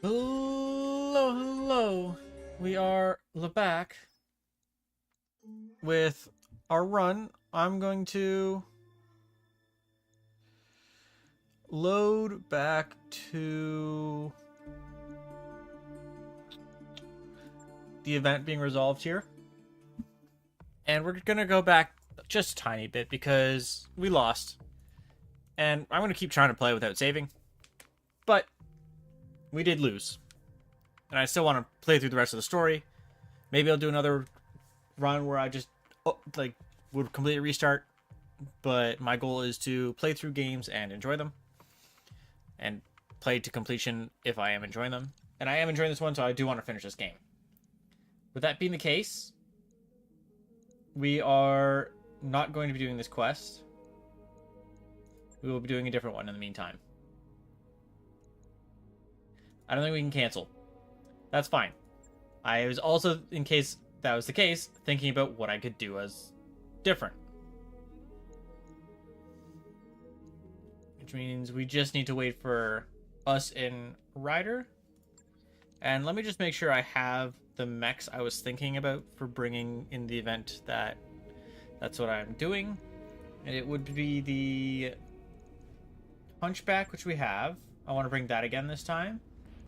Hello, hello. We are back with our run. I'm going to load back to the event being resolved here. And we're going to go back just a tiny bit because we lost. And I'm going to keep trying to play without saving. But we did lose. And I still want to play through the rest of the story. Maybe I'll do another run where I just would completely restart. But my goal is to play through games and enjoy them. And play to completion if I am enjoying them. And I am enjoying this one, so I do want to finish this game. With that being the case, we are not going to be doing this quest. We will be doing a different one in the meantime. I don't think we can cancel. That's fine. I was also, in case that was the case, thinking about what I could do as different. Which means we just need to wait for us in Ryder. And let me just make sure I have the mechs I was thinking about for bringing in the event that's what I'm doing. And it would be the Hunchback, which we have. I want to bring that again this time.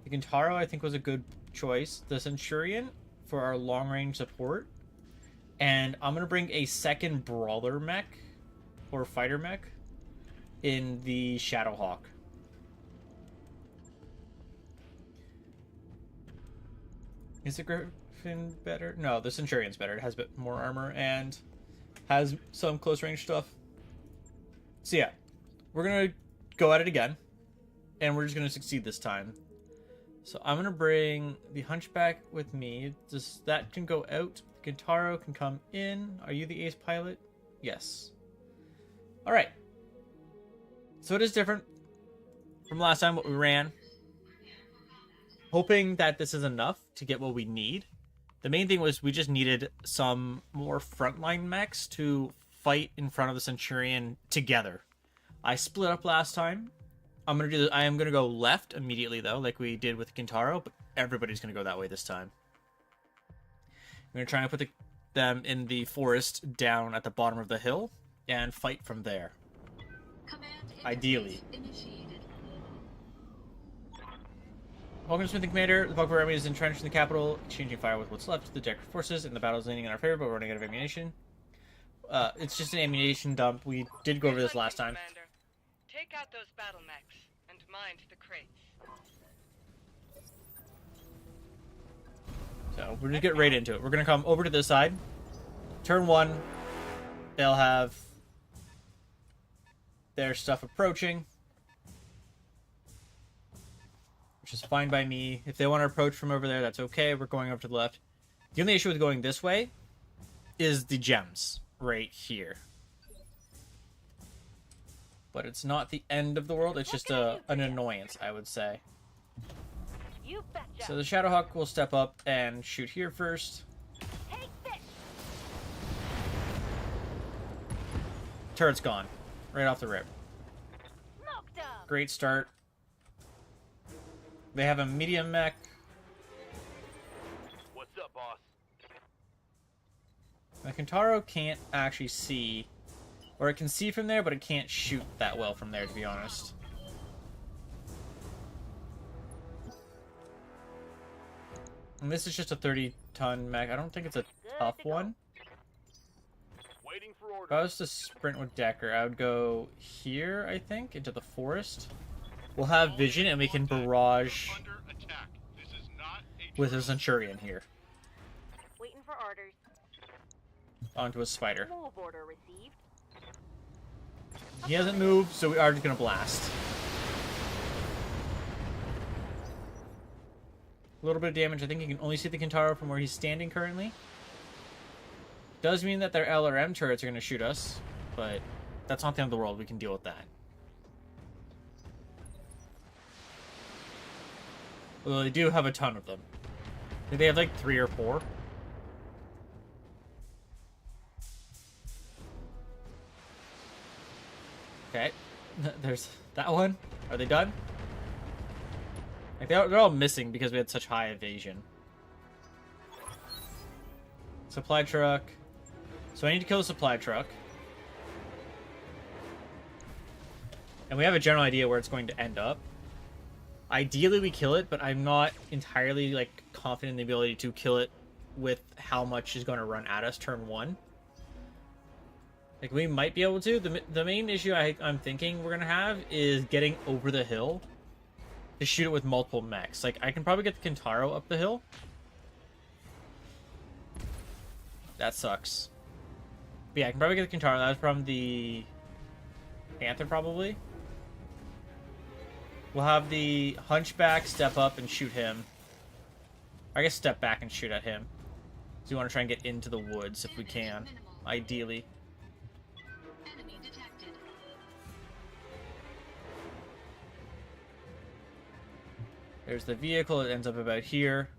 The Gintaro, I think, was a good choice. The Centurion for our long-range support. And I'm going to bring a second Brawler mech, or Fighter mech, in the Shadowhawk. Is the Griffin better? No, the Centurion's better. It has a bit more armor and has some close-range stuff. So yeah, we're going to go at it again. And we're just going to succeed this time. So I'm going to bring the Hunchback with me. That can go out. Gintaro can come in. Are you the ace pilot? Yes. Alright. So it is different from last time what we ran. Hoping that this is enough to get what we need. The main thing was we just needed some more frontline mechs to fight in front of the Centurion together. I split up last time. I'm gonna do this. I am gonna go left immediately though, like we did with Gintaro, but everybody's gonna go that way this time. I'm gonna try and put them in the forest down at the bottom of the hill and fight from there. Ideally. Welcome to Smith and Commander. The bulk of our army is entrenched in the capital, exchanging fire with what's left of the Decker forces, and the battle is leaning in our favor, but we're running out of ammunition. It's just an ammunition dump. We did go over this last time. Commander. Take out those battle mechs and mind the crates. So we're gonna get right into it. We're gonna come over to this side. Turn one, they'll have their stuff approaching, which is fine by me. If they want to approach from over there, that's okay. We're going over to the left. The only issue with going this way is the gems right here. But it's not the end of the world. It's just an annoyance, I would say. So the Shadowhawk will step up and shoot here first. Turret's gone. Right off the rip. Great start. They have a medium mech. What's up, boss? The Kintaro can't actually see. Or it can see from there, but it can't shoot that well from there, to be honest. And this is just a 30-ton mech. I don't think it's a tough one. Waiting for orders. If I was to sprint with Decker, I would go here, I think, into the forest. We'll have vision, and we can barrage Under attack. This is not a with a Centurion here Waiting for orders. onto a spider. Move order received. He hasn't moved, so we are just going to blast. A little bit of damage. I think you can only see the Kintaro from where he's standing currently. Does mean that their LRM turrets are going to shoot us, but that's not the end of the world. We can deal with that. Well, they do have a ton of them. I think they have like 3 or 4. Okay. There's that one. Are they done? Like they're all missing because we had such high evasion. Supply truck. So I need to kill the supply truck. And we have a general idea where it's going to end up. Ideally we kill it, but I'm not entirely like confident in the ability to kill it with how much is going to run at us turn 1. Like we might be able to. The main issue I'm thinking we're going to have is getting over the hill to shoot it with multiple mechs. Like I can probably get the Kintaro up the hill. That sucks. But yeah, I can probably get the Kintaro. That was from the Panther probably. We'll have the Hunchback step up and shoot him. I guess step back and shoot at him. So we want to try and get into the woods if we can, ideally. Enemy detected. There's the vehicle. It ends up about here.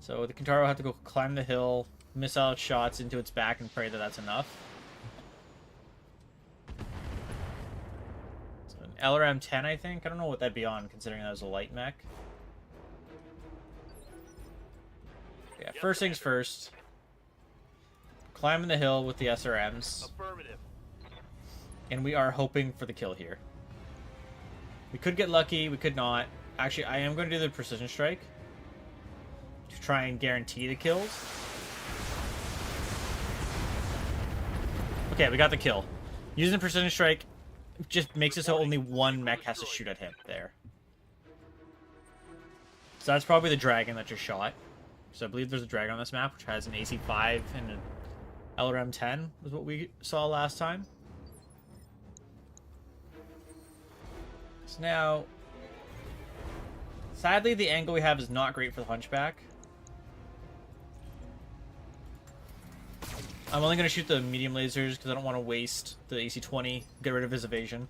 So the Kintaro will have to go climb the hill, missile shots into its back, and pray that that's enough. So an LRM-10, I think. I don't know what that'd be on, considering that was a light mech. Yeah, first things first. Climbing the hill with the SRMs. Affirmative. And we are hoping for the kill here. We could get lucky, we could not. Actually, I am going to do the precision strike to try and guarantee the kills. Okay, we got the kill. Using precision strike just makes it so only one mech has to shoot at him there. So that's probably the dragon that just shot. So I believe there's a dragon on this map, which has an AC-5 and an LRM-10, was what we saw last time. So now, sadly, the angle we have is not great for the Hunchback. I'm only going to shoot the medium lasers because I don't want to waste the AC-20, get rid of his evasion.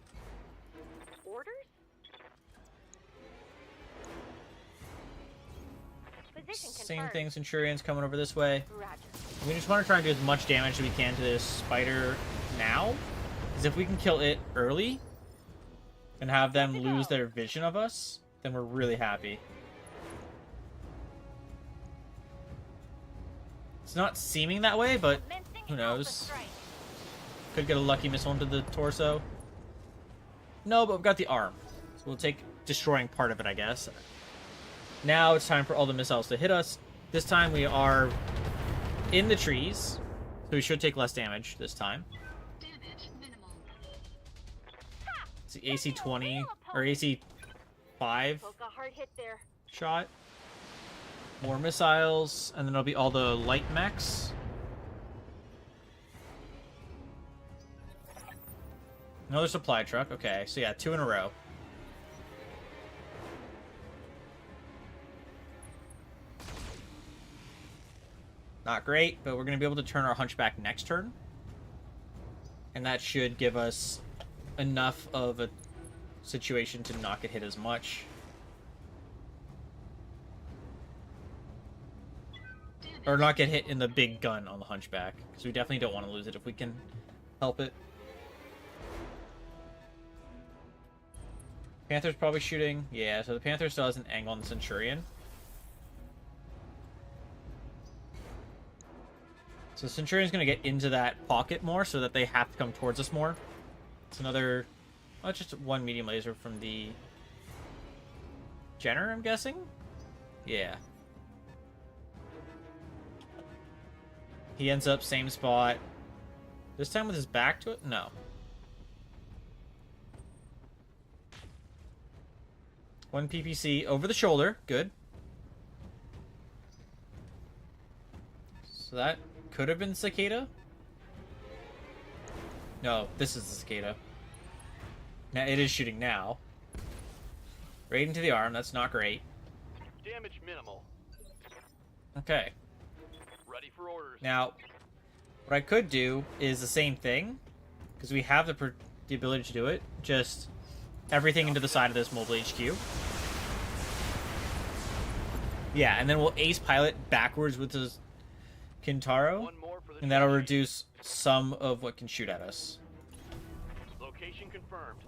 Orders? Position Same confirmed. thing, Centurion's coming over this way. Roger. We just want to try and do as much damage as we can to this spider now. Because if we can kill it early and have them lose their vision of us, then we're really happy. It's not seeming that way, but Commencing who alpha knows? strike. Could get a lucky missile into the torso. No, but we've got the arm. So we'll take destroying part of it, I guess. Now it's time for all the missiles to hit us. This time we are in the trees, so we should take less damage this time. Damage minimal. It's the AC-20 or AC-5 Poke a hard hit there. shot. More missiles, and then it'll be all the light mechs. Another supply truck. Okay, so yeah, 2 in a row. Not great, but we're going to be able to turn our Hunchback next turn. And that should give us enough of a situation to not get hit as much. Or not get hit in the big gun on the Hunchback. Because we definitely don't want to lose it if we can help it. Panther's probably shooting. Yeah, so the Panther still has an angle on the Centurion. So the Centurion's going to get into that pocket more so that they have to come towards us more. It's another... Oh, it's just one medium laser from the... Jenner, I'm guessing? Yeah. He ends up same spot. This time with his back to it? No. One PPC over the shoulder. Good. So that could have been Cicada. No, this is the Cicada. Now it is shooting now. Right into the arm. That's not great. Damage minimal. Okay. Ready for orders. Now, what I could do is the same thing, because we have the ability to do it. Just everything into the side of this mobile HQ. Yeah, and then we'll ace pilot backwards with the Kintaro, One more for the and that'll training. reduce some of what can shoot at us. Location confirmed.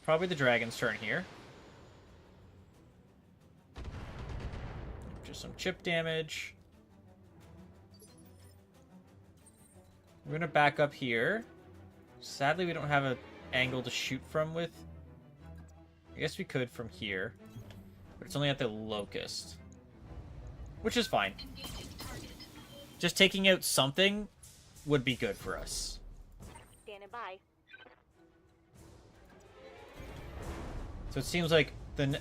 probably the dragon's turn here. Just some chip damage. We're gonna back up here. Sadly, we don't have an angle to shoot from with. I guess we could from here, but it's only at the locust, which is fine. Engaging target. Just taking out something would be good for us. Standing by. So it seems like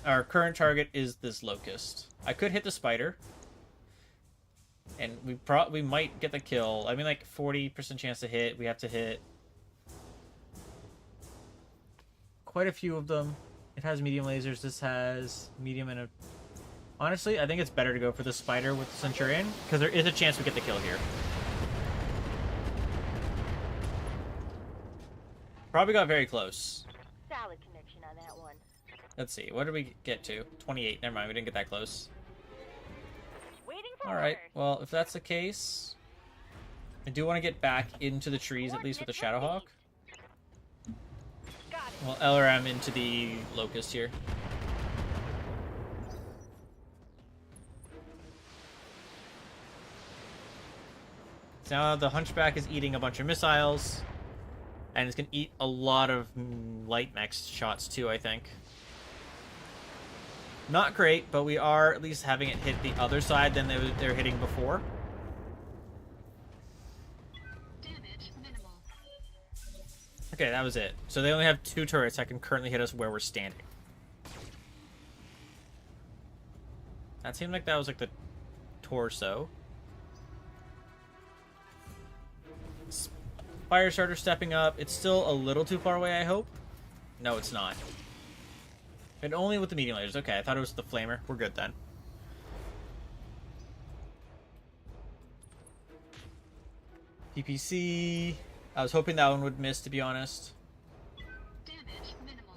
our current target is this locust. I could hit the spider, and we might get the kill. I mean, like 40% chance to hit. We have to hit quite a few of them. It has medium lasers. This has medium and a... Honestly, I think it's better to go for the spider with the Centurion, because there is a chance we get the kill here. Probably got very close. Solid connection on that one. Let's see. What did we get to? 28. Never mind. We didn't get that close. Waiting for Alright. orders. Well, if that's the case... I do want to get back into the trees, at least with the Shadowhawk. Got it. Well, LRM into the locust here. So now the Hunchback is eating a bunch of missiles. And it's going to eat a lot of light mech shots too, I think. Not great, but we are at least having it hit the other side than they were hitting before. Damage minimal. Okay, that was it. So they only have 2 turrets that can currently hit us where we're standing. That seemed like that was like the torso. Firestarter stepping up. It's still a little too far away, I hope. No, it's not. And only with the medium lasers. Okay, I thought it was the flamer. We're good then. PPC. I was hoping that one would miss, to be honest. Damage minimal.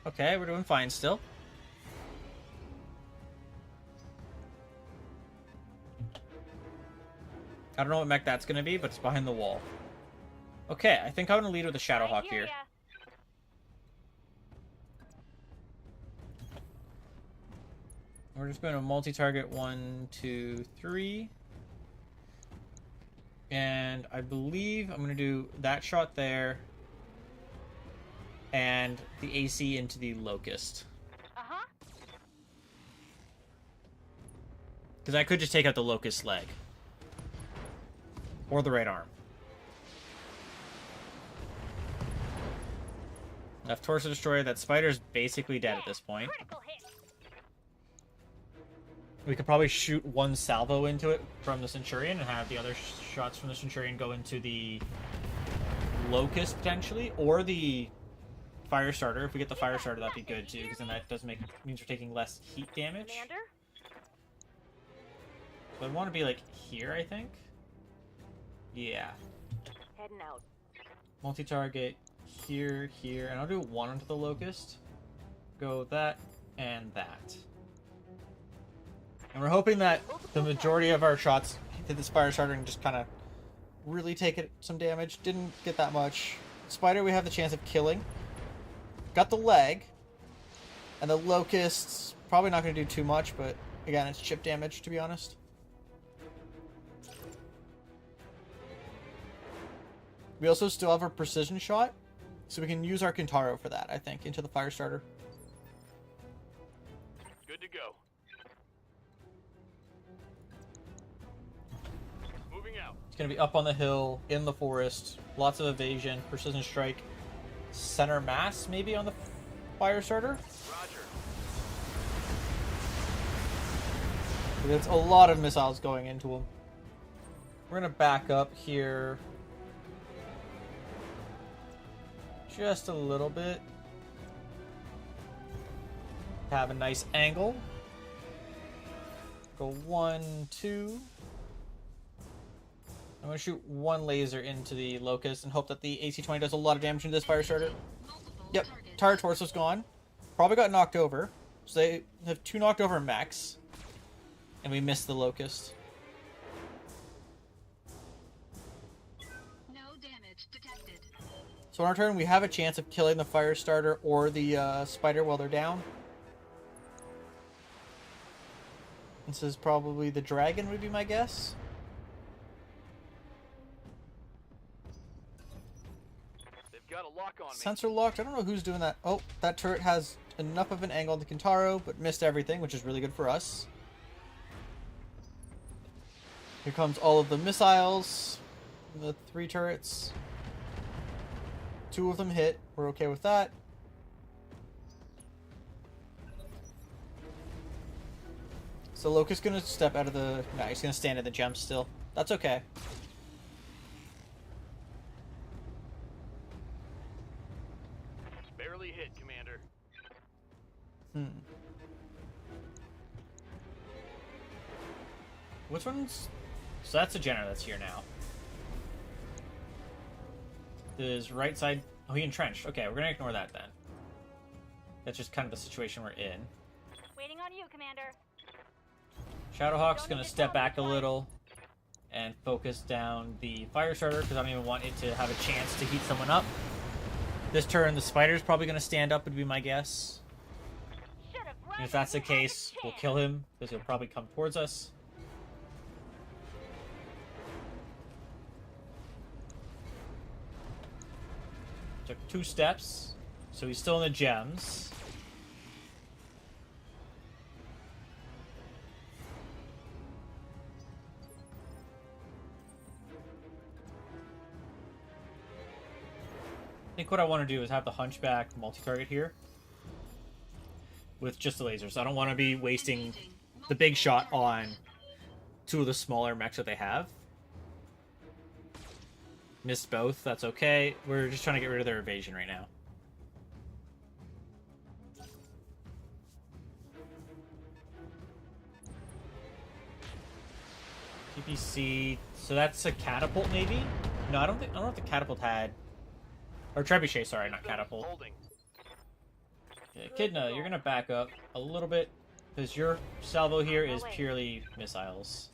Okay, we're doing fine still. I don't know what mech that's going to be, but it's behind the wall. Okay, I think I'm going to lead with a Shadowhawk here. Ya. We're just going to multi-target 1, 2, 3. And I believe I'm going to do that shot there. And the AC into the locust. Uh-huh. Because I could just take out the locust leg. Or the right arm. Left torso destroyed. That spider's basically dead at this point. Critical hit. We could probably shoot one salvo into it from the Centurion and have the other shots from the Centurion go into the locust potentially, or the Firestarter. If we get the Firestarter, that'd be good too, because then that does means we're taking less heat damage. Commander? So I'd want to be like here, I think. Yeah. Heading out. Multi-target here, here, and I'll do one onto the locust. Go that and that. And we're hoping that the majority of our shots hit this Firestarter and just kind of really take it some damage. Didn't get that much. Spider we have the chance of killing. Got the leg. And the locusts probably not going to do too much, but again, it's chip damage, to be honest. We also still have our precision shot, so we can use our Kintaro for that, I think, into the Firestarter. Good to go. Moving out. It's going to be up on the hill, in the forest, lots of evasion, precision strike, center mass maybe on the Firestarter. Roger. It's a lot of missiles going into him. We're going to back up here just a little bit. Have a nice angle. Go 1, 2. I'm going to shoot one laser into the locust and hope that the AC-20 does a lot of damage into this Firestarter. Multiple Yep, targets. entire torso's gone. Probably got knocked over. So they have 2 knocked over mechs. And we missed the locust. So on our turn, we have a chance of killing the fire starter or the spider while they're down. This is probably the dragon would be my guess. They've got a lock on me. Sensor locked. I don't know who's doing that. Oh, that turret has enough of an angle on the Kintaro, but missed everything, which is really good for us. Here comes all of the missiles. The 3 turrets. 2 of them hit. We're okay with that. So Locust's gonna step out of the... No, he's gonna stand in the gem still. That's okay. Barely hit, Commander. Which one's... So that's a Jenner that's here now. His right side... Oh, he entrenched. Okay, we're gonna ignore that then. That's just kind of the situation we're in. Waiting on you, Commander. Shadowhawk's gonna step back a little and focus down the fire starter because I don't even want it to have a chance to heat someone up. This turn, the spider's probably gonna stand up, would be my guess. Should've run And if that's the when you had case, the we'll chance. kill him because he'll probably come towards us. Took 2 steps, so he's still in the gems. I think what I want to do is have the Hunchback multi-target here with just the lasers. I don't want to be wasting the big shot on 2 of the smaller mechs that they have. Missed both, that's okay. We're just trying to get rid of their evasion right now. TPC, so that's a catapult maybe? No, I don't know if the catapult had... Or trebuchet, sorry, not catapult. Holding. Yeah, Echidna, you're gonna back up a little bit, because your salvo here is purely missiles.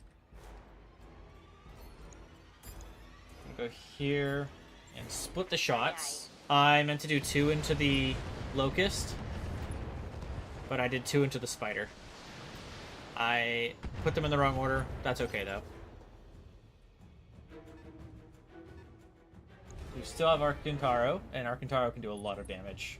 Go here and split the shots. I meant to do 2 into the Locust, but I did 2 into the Spider. I put them in the wrong order. That's okay, though. We still have our Kintaro, and our Kintaro can do a lot of damage.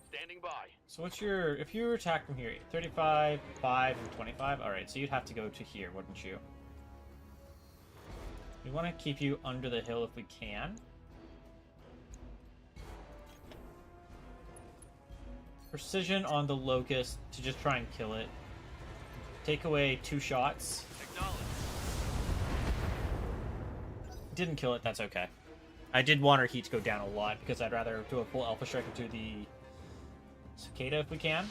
Standing by. So what's your... If you attack from here, 35, 5, and 25? Alright, so you'd have to go to here, wouldn't you? We want to keep you under the hill if we can. Precision on the Locust to just try and kill it. Take away 2 shots. Acknowledge. Didn't kill it, that's okay. I did want our heat to go down a lot because I'd rather do a full Alpha Strike into the Cicada if we can.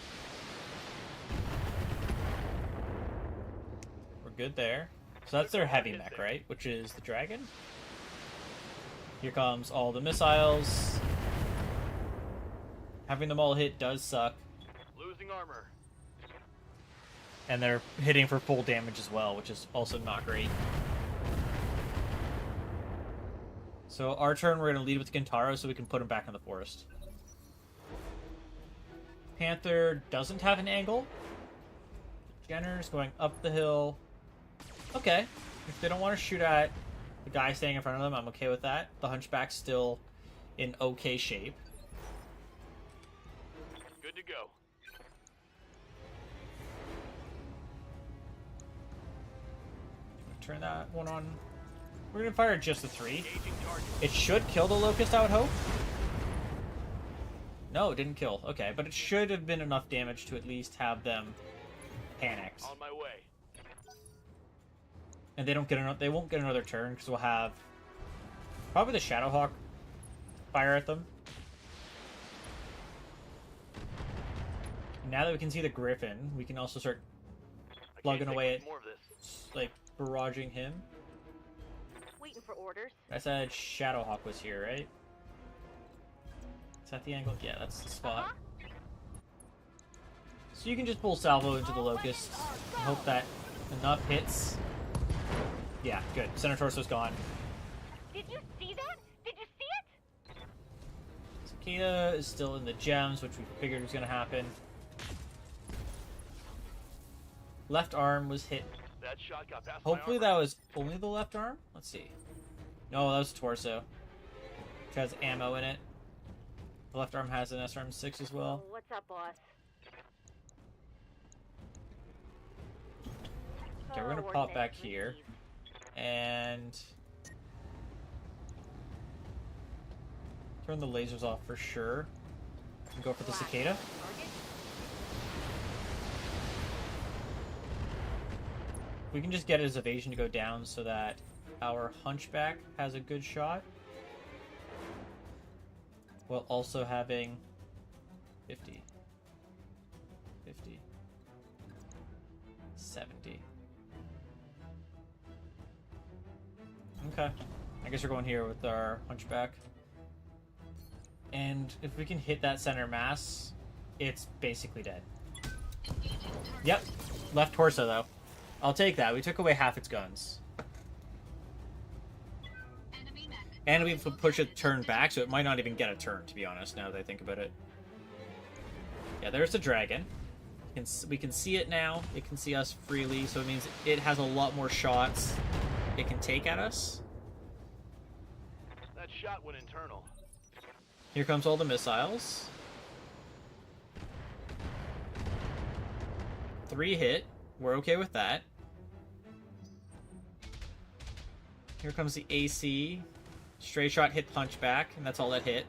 We're good there. So that's their heavy mech, right? Which is the dragon. Here comes all the missiles. Having them all hit does suck. Losing armor. And they're hitting for full damage as well, which is also not great. So our turn, we're going to lead with Kintaro so we can put him back in the forest. Panther doesn't have an angle. Jenner's going up the hill. Okay. If they don't want to shoot at the guy staying in front of them, I'm okay with that. The Hunchback's still in okay shape. Good to go. Turn that one on. We're going to fire just the 3. Engaging target. It should kill the Locust, I would hope. No, it didn't kill. Okay, but it should have been enough damage to at least have them panicked. On my way. And they won't get another turn because we'll have probably the Shadowhawk fire at them. Now that we can see the Griffin, we can also start I plugging can't away take at, more of this. like, barraging him. Waiting for orders. I said Shadowhawk was here, right? Is that the angle? Yeah, that's the spot. So you can just pull salvo into the Locust and hope that enough hits Yeah, good. Center torso's gone. Did you see that? Did you see it? Cicada is still in the gems, which we figured was going to happen. Left arm was hit. That shot got past Hopefully my that armor. was only the left arm. Let's see. No, that was torso. Which has ammo in it. The left arm has an SRM-6 as well. Oh, what's up, boss? Okay, we're gonna worth pop it. back Let's here. leave. And turn the lasers off for sure. And go for the cicada. Target? We can just get his evasion to go down so that our hunchback has a good shot. While also having 50, 50, 70. Okay. I guess we're going here with our hunchback. And if we can hit that center mass, it's basically dead. Engaging target. Yep. Left torso, though. I'll take that. We took away half its guns. Enemy mech. And we push a turn back, so it might not even get a turn, to be honest, now that I think about it. Yeah, there's the dragon. We can see it now. It can see us freely, so it means it has a lot more shots it can take at us. That shot went internal. Here comes all the missiles. 3 hit. We're okay with that. Here comes the AC. Stray shot hit punchback, and that's all that hit.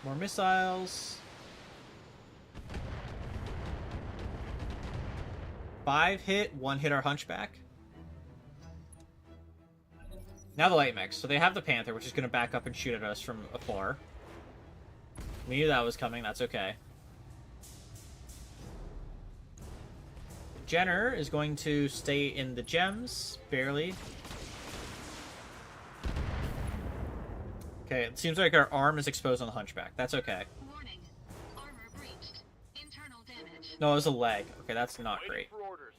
More missiles. 5 hit, 1 hit our hunchback. Now the light mechs. So they have the Panther, which is going to back up and shoot at us from afar. We knew that was coming, that's okay. Jenner is going to stay in the gems, barely. Okay, it seems like our arm is exposed on the hunchback. That's okay. Warning. Armor breached. Internal damage. No, it was a leg. Okay, that's not Waiting great. for orders.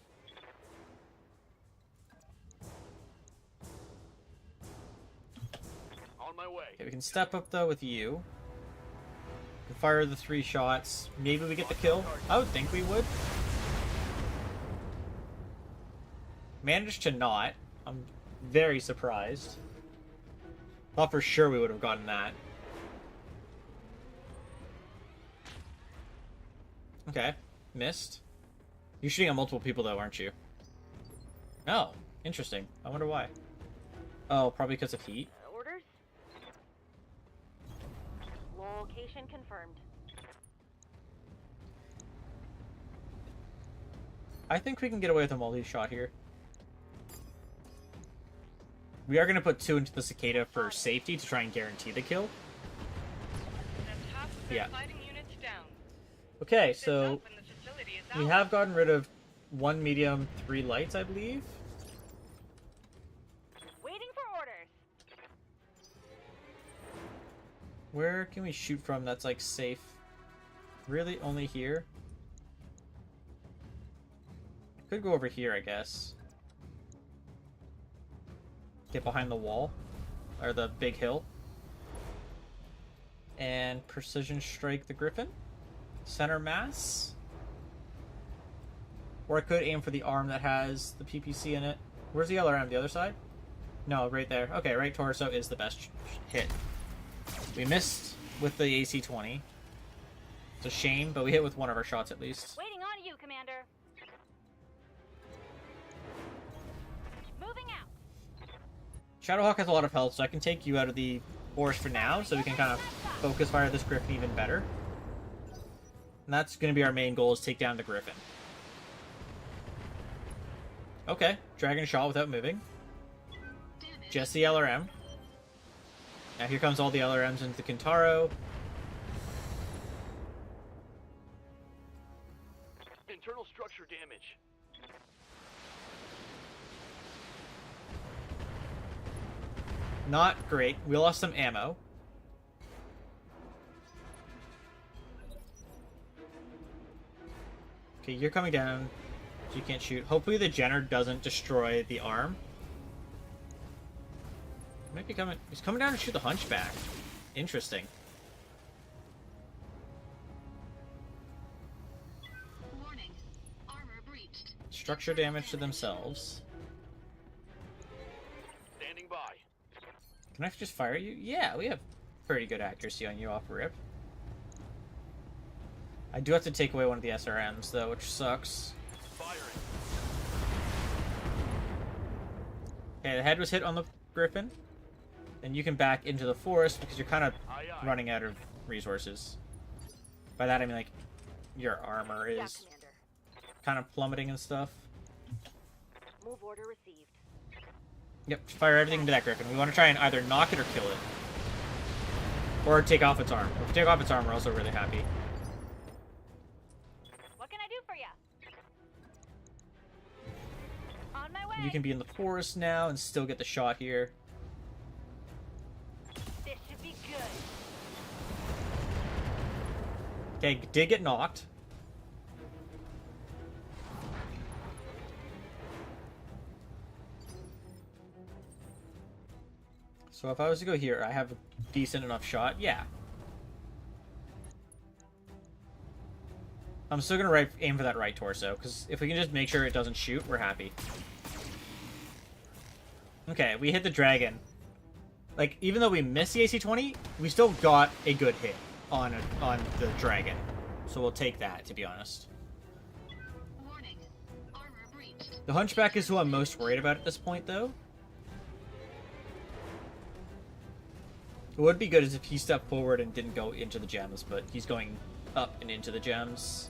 On my way. Okay, we can step up, though, with you. We can fire the 3 shots. Maybe we get the kill. I would think we would. Managed to not. I'm very surprised. Thought for sure we would have gotten that. Okay. Missed. You're shooting at multiple people, though, aren't you? Oh. Interesting. I wonder why. Oh, probably because of heat. Orders? Location confirmed. I think we can get away with a multi-shot here. We are going to put 2 into the cicada for safety to try and guarantee the kill. That's half of their Yeah. fighting units down. Okay, This so up and the facility is we ours. have gotten rid of 1 medium, 3 lights, I believe. Waiting for orders. Where can we shoot from that's, like, safe? Really? Only here? Could go over here, I guess. Get behind the wall. Or the big hill. And precision strike the griffin. Center mass. Or I could aim for the arm that has the PPC in it. Where's the LRM? The other side? No, right there. Okay, right torso is the best hit. We missed with the AC-20. It's a shame, but we hit with one of our shots at least. Waiting on you, Commander. Moving out. Shadowhawk has a lot of health, so I can take you out of the forest for now, so we can kind of focus fire this Griffin even better. And that's going to be our main goal, is take down the Griffin. Okay, Dragon shot without moving. Damage. Just the LRM. Now here comes all the LRMs into the Kintaro. Internal structure damage. Not great. We lost some ammo. Okay, you're coming down. So you can't shoot. Hopefully the Jenner doesn't destroy the arm. He might be coming. He's coming down to shoot the Hunchback. Interesting. Warning. Armor breached. Structure damage to themselves. Standing by. Can I just fire you? Yeah, we have pretty good accuracy on you off rip. I do have to take away one of the SRMs, though, which sucks. Firing. Okay, the head was hit on the Griffin. Then you can back into the forest because you're kind of Aye, aye. running out of resources. By that, I mean, like, your armor Yeah, is Commander. kind of plummeting and stuff. Move order received. Yep, fire everything into that Griffin. We want to try and either knock it or kill it. Or take off its arm. If we take off its arm, we're also really happy. What can I do for you? On my way. You can be in the forest now and still get the shot here. This should be good. Okay, did get knocked. So if I was to go here, I have a decent enough shot. Yeah. I'm still gonna aim for that right torso, because if we can just make sure it doesn't shoot, we're happy. Okay, we hit the dragon. Like, even though we missed the AC-20, we still got a good hit on the dragon. So we'll take that, to be honest. Warning. Armor breached. The Hunchback is who I'm most worried about at this point, though. What would be good is if he stepped forward and didn't go into the gems, but he's going up and into the gems.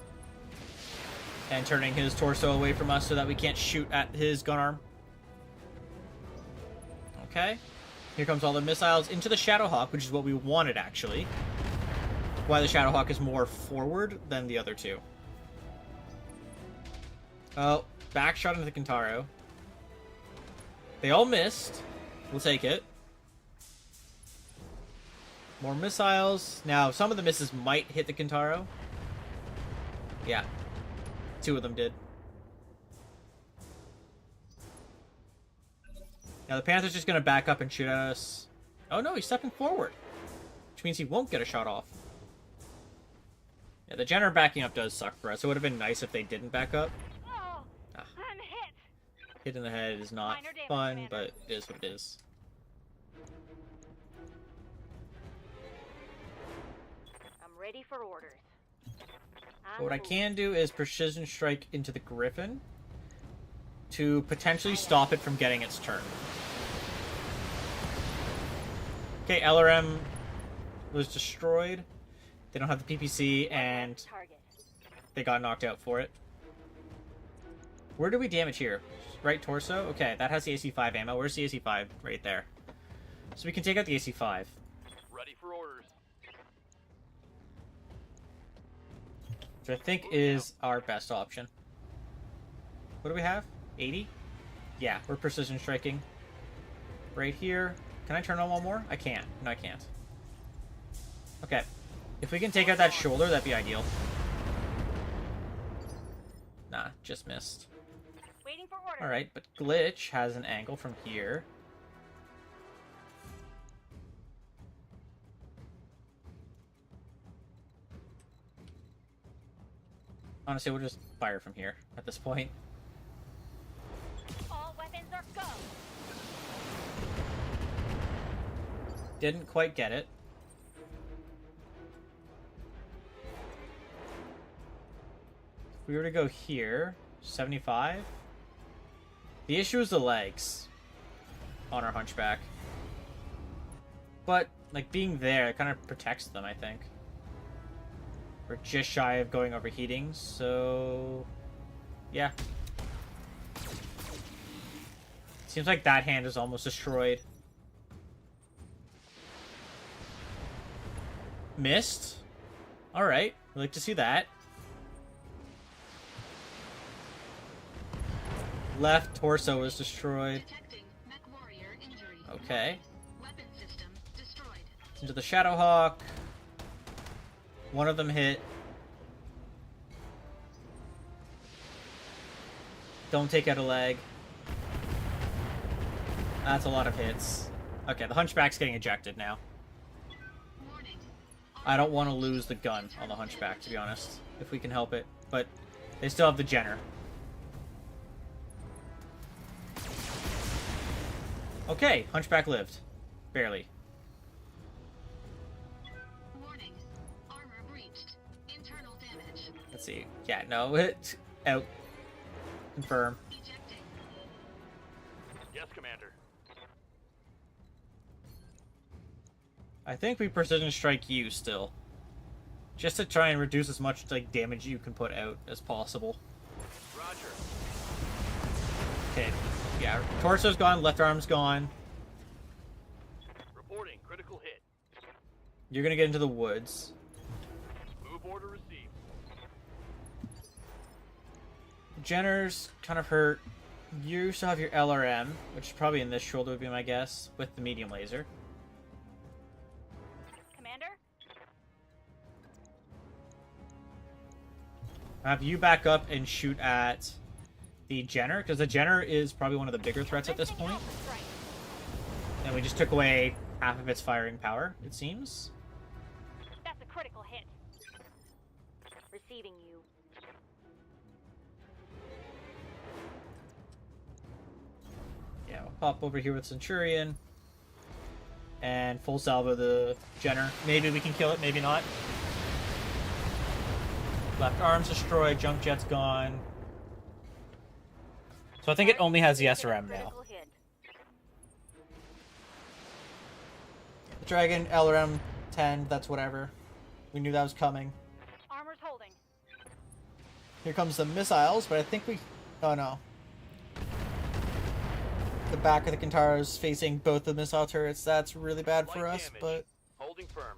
And turning his torso away from us so that we can't shoot at his gun arm. Okay. Here comes all the missiles into the Shadowhawk, which is what we wanted, actually. Why the Shadowhawk is more forward than the other two. Oh, back shot into the Kintaro. They all missed. We'll take it. More missiles. Now, some of the misses might hit the Kintaro. Yeah. 2 of them did. Now, the Panther's just going to back up and shoot at us. Oh, no, he's stepping forward. Which means he won't get a shot off. Yeah, the Jenner backing up does suck for us. It would have been nice if they didn't back up. Oh, Ah. I'm hit. Hit in the head is not Minor damage, fun, Commander. but it is what it is. I'm ready for orders. But what I can do is precision strike into the Griffin to potentially stop it from getting its turn. Okay, LRM was destroyed. They don't have the PPC, and Target. they got knocked out for it. Where do we damage here? Right torso? Okay, that has the AC-5 ammo. Where's the AC-5? Right there. So we can take out the AC-5. Ready for orders. Which I think is our best option. What do we have? 80? Yeah, we're precision striking. Right here. Can I turn on one more? I can't. No, I can't. Okay. If we can take out that shoulder, that'd be ideal. Nah, just missed. Waiting for orders. Alright, but Glitch has an angle from here. Honestly, we'll just fire from here at this point. All weapons are go. Didn't quite get it. If we were to go here, 75. The issue is the legs on our Hunchback. But, like, being there, it kind of protects them, I think. We're just shy of going overheating, so... yeah. Seems like that hand is almost destroyed. Missed? Alright, we'd like to see that. Left torso was destroyed. Detecting mech warrior injury. Okay. Weapon system destroyed. Into the Shadowhawk. One of them hit. Don't take out a leg. That's a lot of hits. Okay, the Hunchback's getting ejected now. Warning. I don't want to lose the gun on the Hunchback, to be honest, if we can help it. But they still have the Jenner. Okay, Hunchback lived. Barely. Warning. Armor breached. Internal damage. Let's see. Yeah, no, it out. Confirm. Ejecting. Yes, Commander. I think we precision strike you still. Just to try and reduce as much like damage you can put out as possible. Roger. Okay. Yeah, torso's gone, left arm's gone. Reporting critical hit. You're gonna get into the woods. Move order received. Jenner's kind of hurt. You still have your LRM, which is probably in this shoulder would be my guess, with the medium laser. Commander? Have you back up and shoot at the Jenner, because the Jenner is probably one of the bigger threats at this Commencing point. Alpha strike. And we just took away half of its firing power, it seems. That's a critical hit. Receiving you. Yeah, we'll pop over here with Centurion. And full salvo the Jenner. Maybe we can kill it, maybe not. Left arm's destroyed, jump jet's gone. So I think it only has the SRM now. Critical hit. The Dragon, LRM 10, that's whatever. We knew that was coming. Armor's holding. Here comes the missiles, but I think we... Oh no. The back of the Kintara is facing both the missile turrets. That's really bad for Light us, damage. but Holding firm.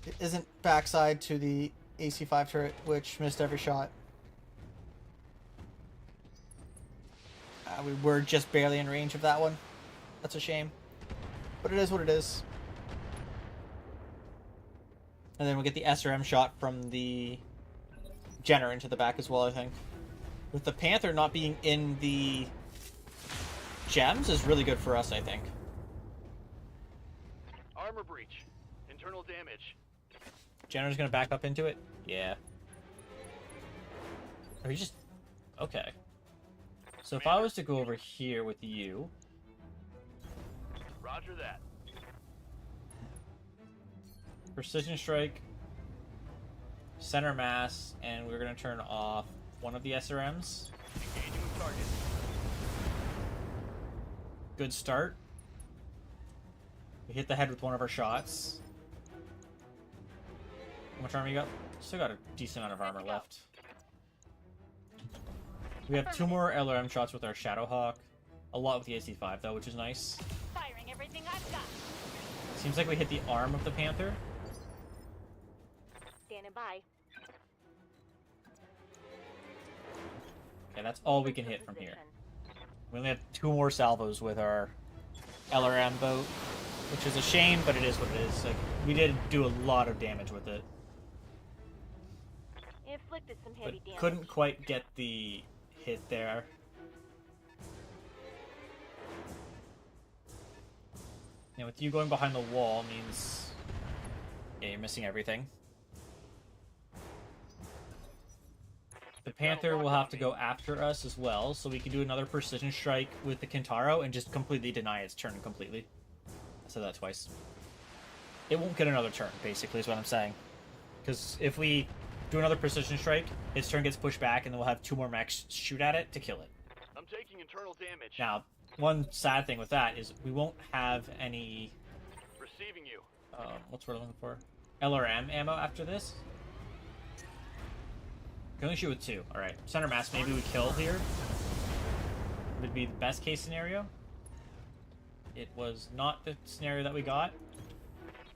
it isn't backside to the AC-5 turret, which missed every shot. We were just barely in range of that one. That's a shame. But it is what it is. And then we'll get the SRM shot from the Jenner into the back as well, I think. With the Panther not being in the gems is really good for us, I think. Armor breach. Internal damage. Jenner's gonna back up into it? Yeah. Are you just... Okay. So if I was to go over here with you... Roger that. Precision strike, center mass, and we're gonna turn off one of the SRMs. Engaging with target. Good start. We hit the head with one of our shots. How much armor you got? Still got a decent amount of armor left. We have 2 more LRM shots with our Shadowhawk. A lot with the AC-5 though, which is nice. Firing everything I've got. Seems like we hit the arm of the Panther. Standing by. Okay, that's all we can hit from here. We only have 2 more salvos with our LRM boat, which is a shame, but it is what it is. Like, we did do a lot of damage with it, Inflicted some but heavy damage. couldn't quite get the hit there. Yeah, with you going behind the wall means... Yeah, you're missing everything. The Panther will have to go after us as well, so we can do another precision strike with the Kintaro and just completely deny its turn completely. I said that twice. It won't get another turn, basically, is what I'm saying. Because if we do another precision strike, its turn gets pushed back, and then we'll have 2 more mechs shoot at it to kill it. I'm taking internal damage. Now, one sad thing with that is we won't have any... Receiving you. what's we're looking for? LRM ammo after this? We can only shoot with 2. Alright. Center mass, maybe we kill here. Would be the best case scenario. It was not the scenario that we got.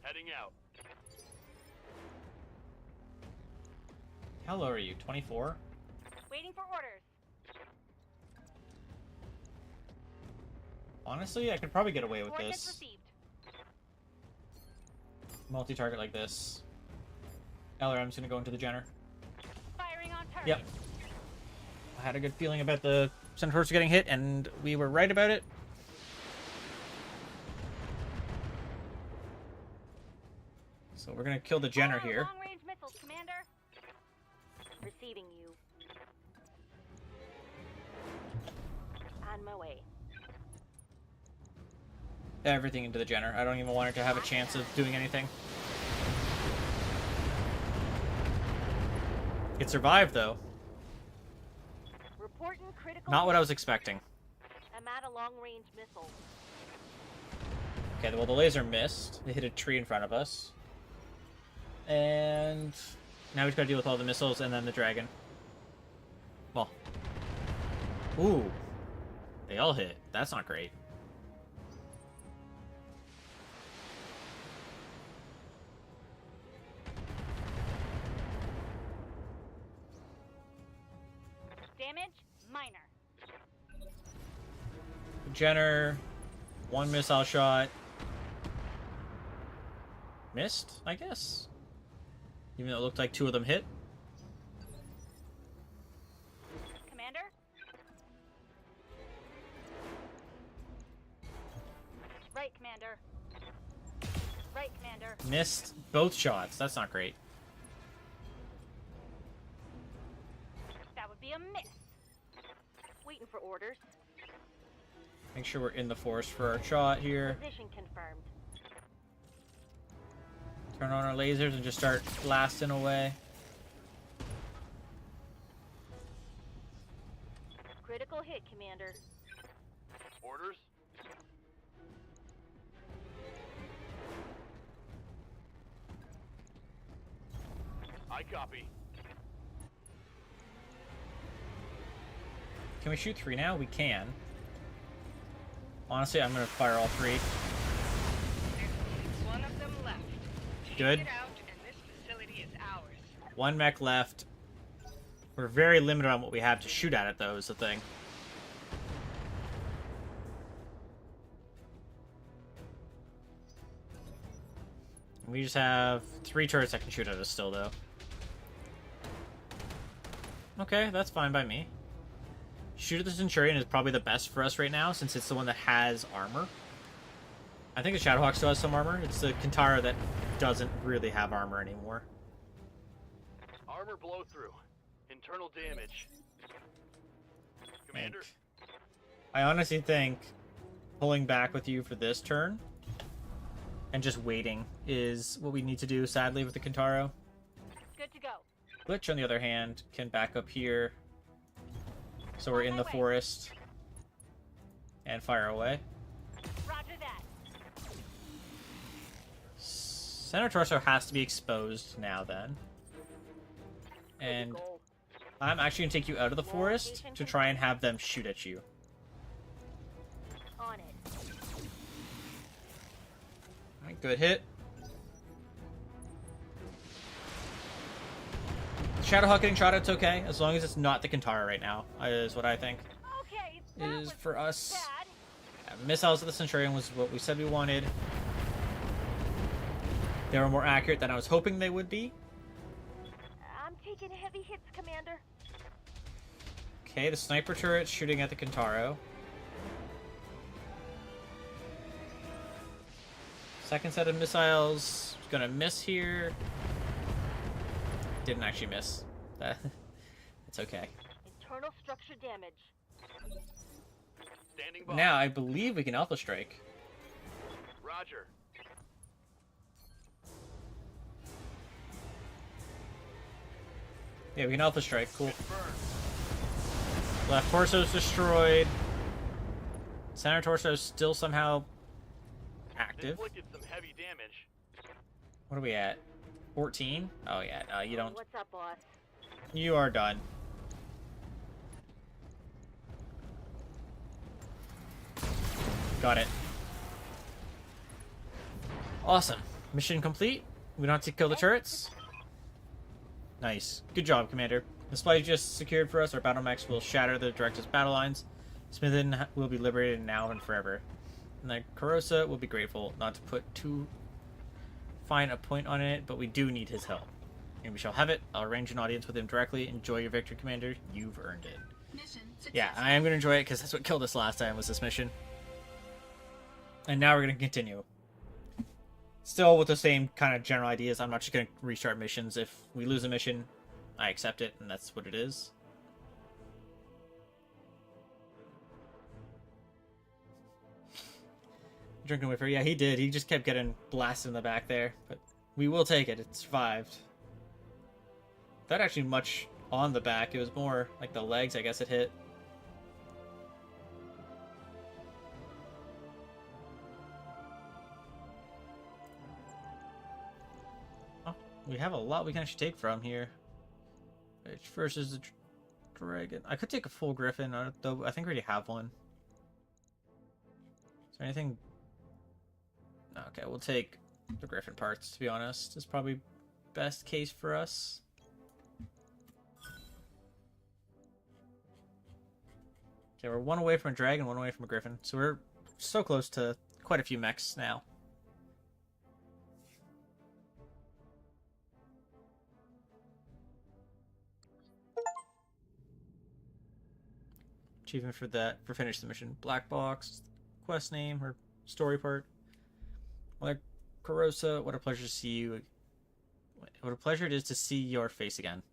Heading out. How low are you? 24? Waiting for orders. Honestly, I could probably get away with Coordinates this. received. Multi-target like this. LRM's gonna go into the Jenner. Firing on target. Yep. I had a good feeling about the Centaurs getting hit, and we were right about it. So we're gonna kill the Jenner here. Long-range missiles, Commander. Receiving you. On my way. Everything into the Jenner. I don't even want her to have a chance of doing anything. It survived, though. Reporting critical. Not what I was expecting. I'm at a long-range missile. Okay, well, the laser missed. They hit a tree in front of us. And now we've got to deal with all the missiles and then the dragon. Well. Ooh. They all hit. That's not great. Damage minor. Jenner. One missile shot. Missed, I guess. Even though it looked like two of them hit. Commander? Right, Commander. Right, Commander. Missed both shots. That's not great. That would be a miss. Waiting for orders. Make sure we're in the forest for our shot here. Position confirmed. Turn on our lasers and just start blasting away. Critical hit, Commander. Orders? I copy. Can we shoot three now? We can. Honestly, I'm going to fire all three. There's one of them left. Take Good. it out, and this facility is ours. One mech left. We're very limited on what we have to shoot at it, though, is the thing. We just have 3 turrets that can shoot at us still, though. Okay, that's fine by me. Shoot at the Centurion is probably the best for us right now, since it's the one that has armor. I think the Shadowhawk still has some armor. It's the Kintara that doesn't really have armor anymore. Armor blow through. Internal damage. Commander? I honestly think pulling back with you for this turn and just waiting is what we need to do, sadly, with the Kintaro. Good to go. Glitch, on the other hand, can back up here. So we're in the forest. And fire away. Roger that. Center torso has to be exposed now, then. And Goal. I'm actually going to take you out of the forest to try and have them shoot at you. On it. Alright, good hit. Shadowhawk getting shot at's okay, as long as it's not the Kintara right now, is what I think. Okay, that Is was for us. bad. Missiles of the Centurion was what we said we wanted. They were more accurate than I was hoping they would be. I'm taking heavy hits, Commander. Okay, the sniper turret's shooting at the Kintaro. Second set of missiles is gonna miss here. Didn't actually miss. It's okay. Internal structure damage. Standing by. Now I believe we can Alpha Strike. Roger. Yeah, we can Alpha Strike. Cool. Confirmed. Left torso's destroyed. Center torso's still somehow active. Inflicted some heavy damage. What are we at? 14? Oh yeah, no, you don't. What's up, boss? You are done. Got it. Awesome. Mission complete. We don't have to kill the turrets. Nice. Good job, Commander. The supply you just secured for us, our battle mechs will shatter the Director's battle lines. Smithen will be liberated now and forever. And the Karosa will be grateful, not to put too fine a point on it, but we do need his help. And we shall have it. I'll arrange an audience with him directly. Enjoy your victory, Commander. You've earned it. Mission Yeah, successful. I am going to enjoy it because that's what killed us last time was this mission. And now we're going to continue. Still with the same kind of general ideas. I'm not just going to restart missions. If we lose a mission, I accept it, and that's what it is. Drinking with her. Yeah, he did. He just kept getting blasted in the back there. But we will take it. It survived. Not actually much on the back. It was more like the legs, I guess, it hit. Oh, we have a lot we can actually take from here. Which versus the dragon. I could take a full griffin, though I think we already have one. Is there anything? Okay, we'll take the griffin parts, to be honest. It's probably best case for us. Okay, we're one away from a dragon, one away from a griffin. So we're so close to quite a few mechs now. Achievement for that, for finish the mission. Black box, quest name, or story part. Well, Carosa, what a pleasure to see you. What a pleasure it is to see your face again.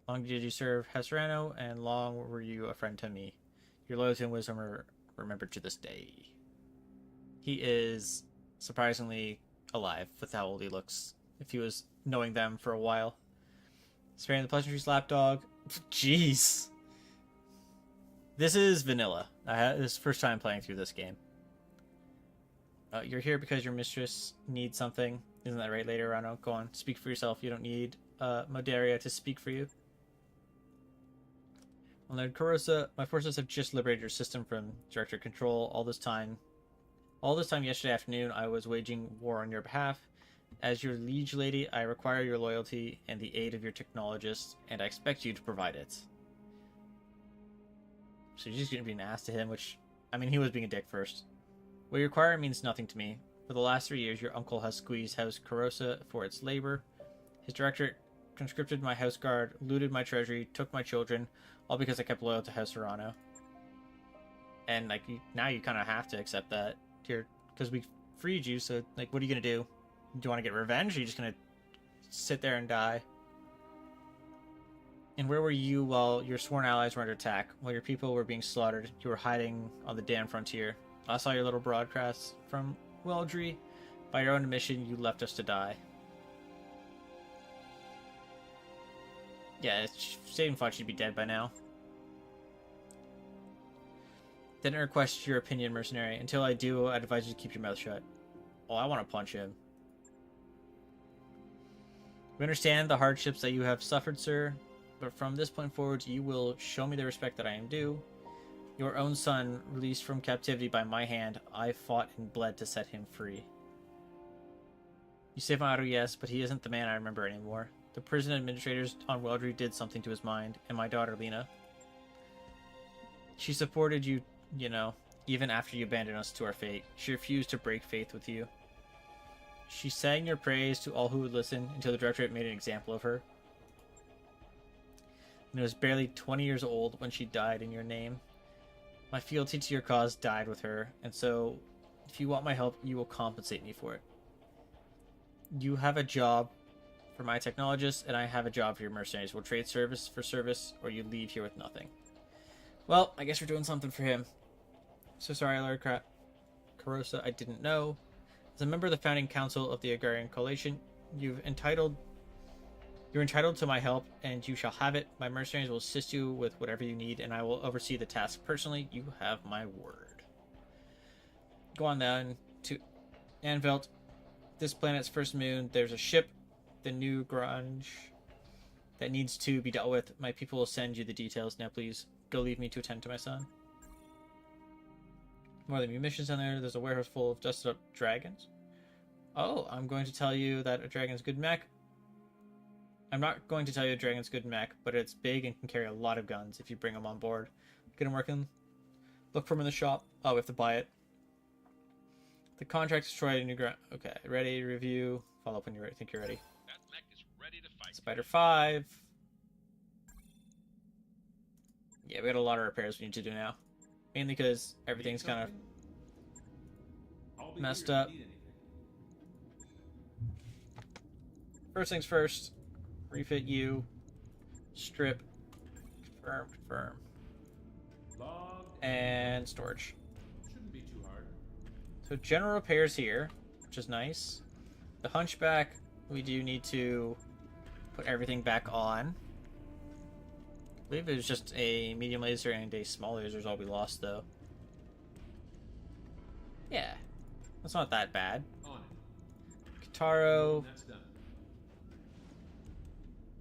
Long did you serve Hesrano, and long were you a friend to me. Your loyalty and wisdom are remembered to this day. He is surprisingly alive with how old he looks. If he was knowing them for a while. Sparing the pleasantries, lapdog. Jeez. This is vanilla. This is the first time playing through this game. You're here because your mistress needs something. Isn't that right, Lady Rano? Go on, speak for yourself. You don't need Modaria to speak for you. Well, then, Carosa, my forces have just liberated your system from director control. All this time yesterday afternoon, I was waging war on your behalf. As your liege lady, I require your loyalty and the aid of your technologists, and I expect you to provide it. So you're just going to be an ass to him, which, I mean, he was being a dick first. What you require means nothing to me. For the last 3 years, your uncle has squeezed House Carosa for its labor. His directorate conscripted my house guard, looted my treasury, took my children, all because I kept loyal to House Serrano. And, like, now you kind of have to accept that, because we freed you, so, like, what are you going to do? Do you want to get revenge, or are you just going to sit there and die? And where were you while your sworn allies were under attack? While your people were being slaughtered, you were hiding on the damn frontier. I saw your little broadcasts from Weldry. By your own admission, you left us to die. Yeah, Satan thought she'd be dead by now. Didn't request your opinion, mercenary. Until I do, I'd advise you to keep your mouth shut. Oh, I want to punch him. We understand the hardships that you have suffered, sir, but from this point forward, you will show me the respect that I am due. Your own son, released from captivity by my hand, I fought and bled to set him free. You saved my auto, yes, but he isn't the man I remember anymore. The prison administrators on Weldry did something to his mind, and my daughter, Lena. She supported you, you know, even after you abandoned us to our fate. She refused to break faith with you. She sang your praise to all who would listen until the directorate made an example of her. And it was barely 20 years old when she died in your name. My fealty to your cause died with her, and so if you want my help, you will compensate me for it. You have a job for my technologists, and I have a job for your mercenaries. We'll trade service for service, or you leave here with nothing. Well, I guess we're doing something for him. So sorry, Lord Carosa, I didn't know. As a member of the founding council of the Agrarian Coalition, you're entitled to my help, and you shall have it. My mercenaries will assist you with whatever you need, and I will oversee the task personally. You have my word. Go on then to Anvelt. This planet's first moon. There's a ship, the New Grange, that needs to be dealt with. My people will send you the details. Now please, go leave me to attend to my son. More than munitions down there. There's a warehouse full of dusted up dragons. Oh, I'm going to tell you that a dragon's good mech. I'm not going to tell you a dragon's good mech, but it's big and can carry a lot of guns if you bring them on board. Get them working. Look for them in the shop. Oh, we have to buy it. The contract destroyed a new ground. Okay, ready, review. Follow up when you think you're ready. That mech is ready to fight. Spider 5. Yeah, we got a lot of repairs we need to do now. Mainly because everything's kind of messed up. First things first, refit you, strip, confirm, and storage. Shouldn't be too hard. So general repairs here, which is nice. The Hunchback, we do need to put everything back on. I believe it was just a medium laser and a small laser is all we lost, though. Yeah, that's not that bad. On it. Kitaro That's done.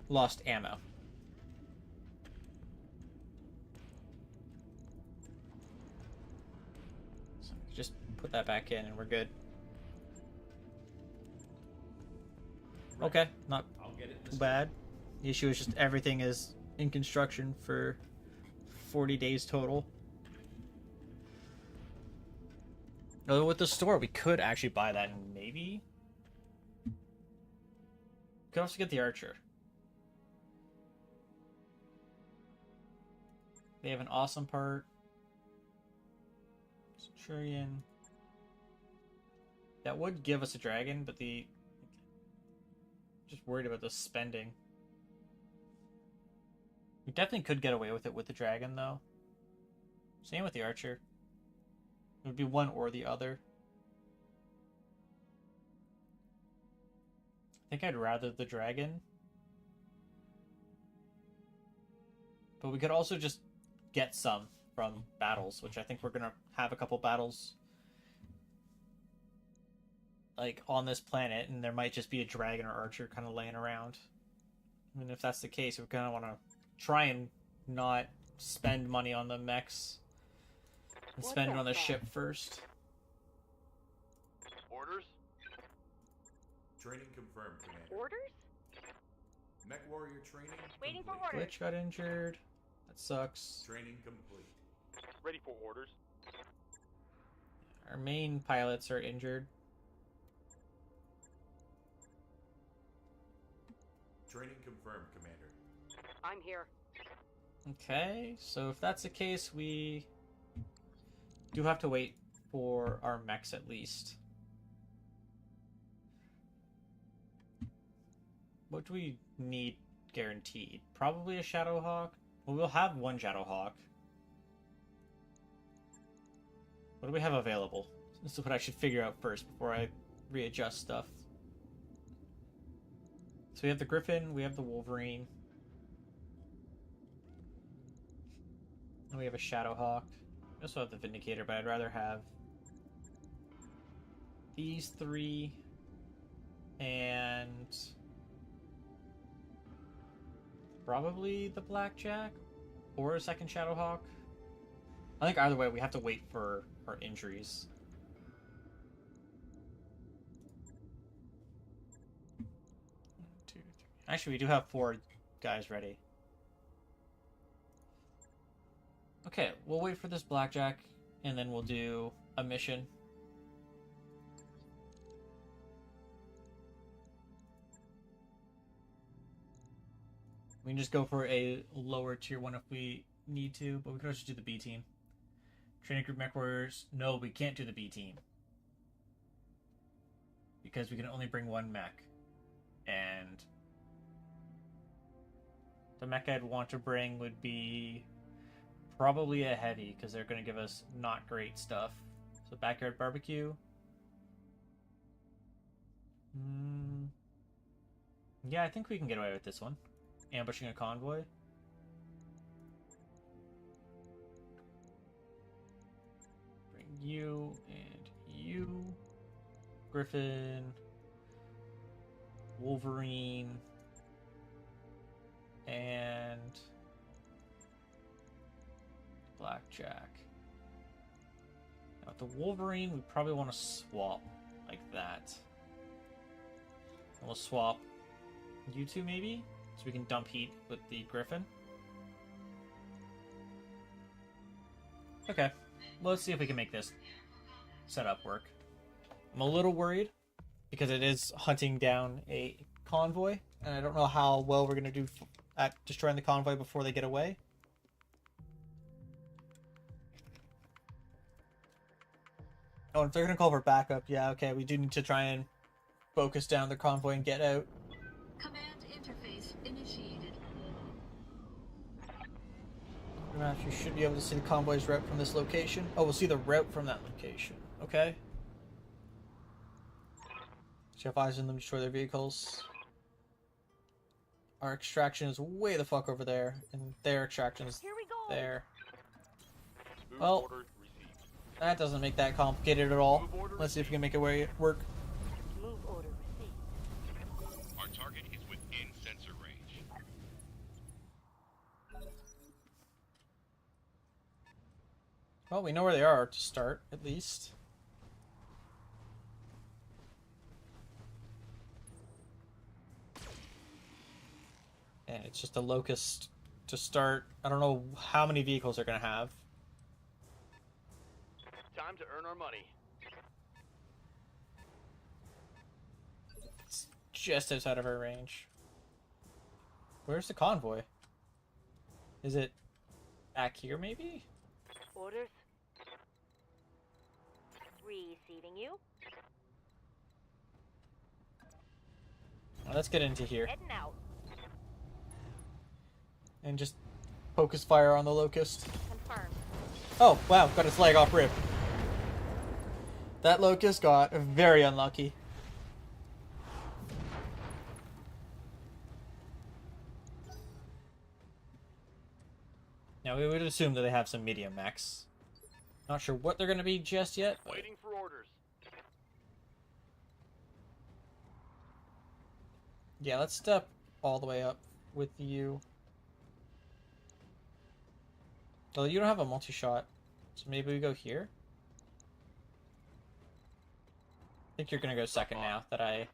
lost ammo. So just put that back in and we're good. Right. Okay, not I'll get it. too bad. The issue is just everything is in construction for 40 days total. Although with the store, we could actually buy that and maybe... We could also get the Archer. They have an awesome part. Centurion. That would give us a dragon, but the... Just worried about the spending. We definitely could get away with it with the dragon, though. Same with the Archer. It would be one or the other. I think I'd rather the dragon. But we could also just get some from battles, which I think we're going to have a couple battles like on this planet, and there might just be a dragon or archer kind of laying around. I mean, if that's the case, we kind of want to try and not spend money on the mechs and spend it on the ship first. Orders? Training confirmed, Commander. Orders? Mech warrior training Waiting for complete. orders. Glitch got injured. That sucks. Training complete. Ready for orders? Our main pilots are injured. Training confirmed, Commander. I'm here. Okay, so if that's the case, we do have to wait for our mechs at least. What do we need guaranteed? Probably a Shadowhawk? Well, we'll have one Shadowhawk. What do we have available? This is what I should figure out first before I readjust stuff. So we have the Griffin, we have the Wolverine. And we have a Shadowhawk. We also have the Vindicator, but I'd rather have these three and probably the Blackjack or a second Shadowhawk. I think either way we have to wait for our injuries. 1, 2, 3. Actually, we do have 4 guys ready. Okay, we'll wait for this Blackjack, and then we'll do a mission. We can just go for a lower tier one if we need to, but we can also do the B team. Training group mech warriors. No, we can't do the B team. Because we can only bring one mech. And the mech I'd want to bring would be probably a heavy, because they're going to give us not great stuff. So backyard barbecue. Yeah, I think we can get away with this one. Ambushing a convoy. Bring you and you. Griffin. Wolverine. And Blackjack. Now with the Wolverine, we probably want to swap like that. We'll swap you two maybe? So we can dump heat with the Griffin. Okay, let's see if we can make this setup work. I'm a little worried because it is hunting down a convoy, and I don't know how well we're going to do at destroying the convoy before they get away. Oh, if they're gonna call for backup, yeah, okay, we do need to try and focus down the convoy and get out. Command interface initiated. You should be able to see the convoy's route from this location. Oh, we'll see the route from that location. Okay. So have eyes on them, destroy their vehicles. Our extraction is way the fuck over there, and their extraction is Here we go. there. Move Well, order received. that doesn't make that complicated at all. Move order Let's see if we can make it work. Move order received. Our target is within sensor range. Well, we know where they are to start, at least. And it's just a locust to start. I don't know how many vehicles they're going to have. Time to earn our money. It's just outside of our range. Where's the convoy? Is it back here, maybe? Orders. Receiving you. Well, let's get into here Heading out. and just focus fire on the locust. Confirmed. Oh, wow, got its leg off rip. That locust got very unlucky. Now, we would assume that they have some medium mechs. Not sure what they're going to be just yet. But Waiting for orders. yeah, let's step all the way up with you. Well, you don't have a multi-shot, so maybe we go here? I think you're going to go second now that I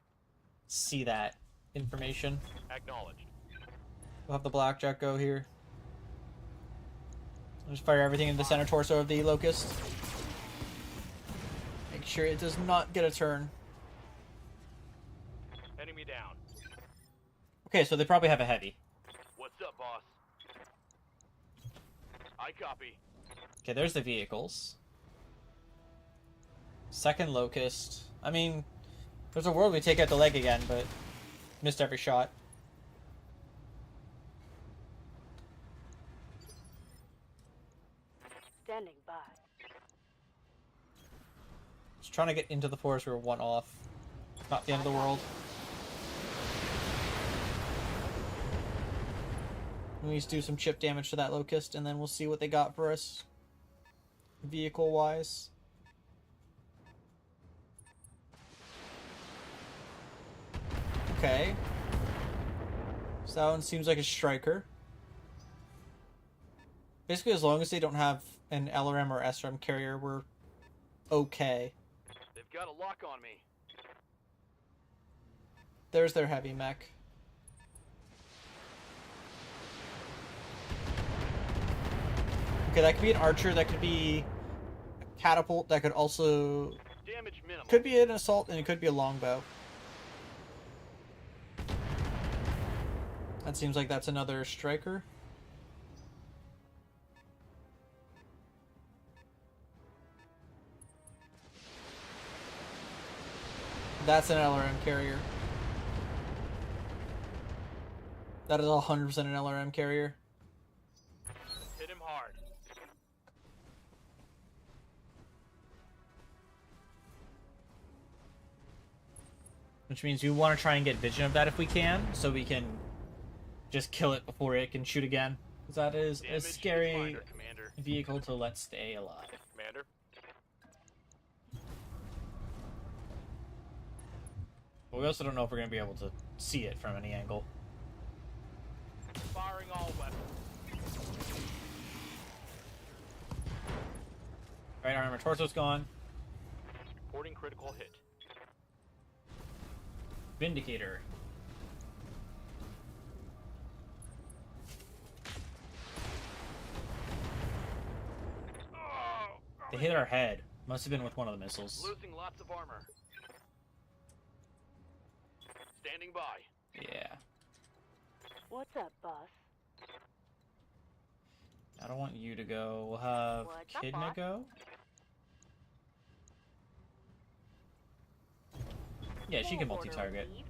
see that information. Acknowledged. We'll have the blackjack go here. I'll just fire everything in the center torso of the locust. Make sure it does not get a turn. Enemy down. Okay, so they probably have a heavy. What's up, boss? I copy. Okay, there's the vehicles. Second locust. I mean, there's a world we take out the leg again, but missed every shot. Standing by. Just trying to get into the forest. We were one off. Not the end of the world. We need to do some chip damage to that locust, and then we'll see what they got for us. Vehicle-wise. Okay. So that one seems like a striker. Basically, as long as they don't have an LRM or SRM carrier, we're okay. They've got a lock on me. There's their heavy mech. Okay, that could be an archer, that could be a catapult, that could also... Damage minimal. Could be an assault, and it could be a longbow. That seems like that's another striker. That's an LRM carrier. That is 100% an LRM carrier. Hit him hard. Which means we want to try and get vision of that if we can, so we can just kill it before it can shoot again. Because that is a Damage is scary minor, Commander. vehicle to let stay alive. Commander. But we also don't know if we're going to be able to see it from any angle. Firing all weapons. Right armor torso's gone. Reporting critical hit. Vindicator. They hit our head. Must have been with one of the missiles. Losing lots of armor. Standing by. Yeah. What's up, boss? I don't want you to go. We'll have What's up, Kidna boss? go. Yeah, she can Order multi-target. received.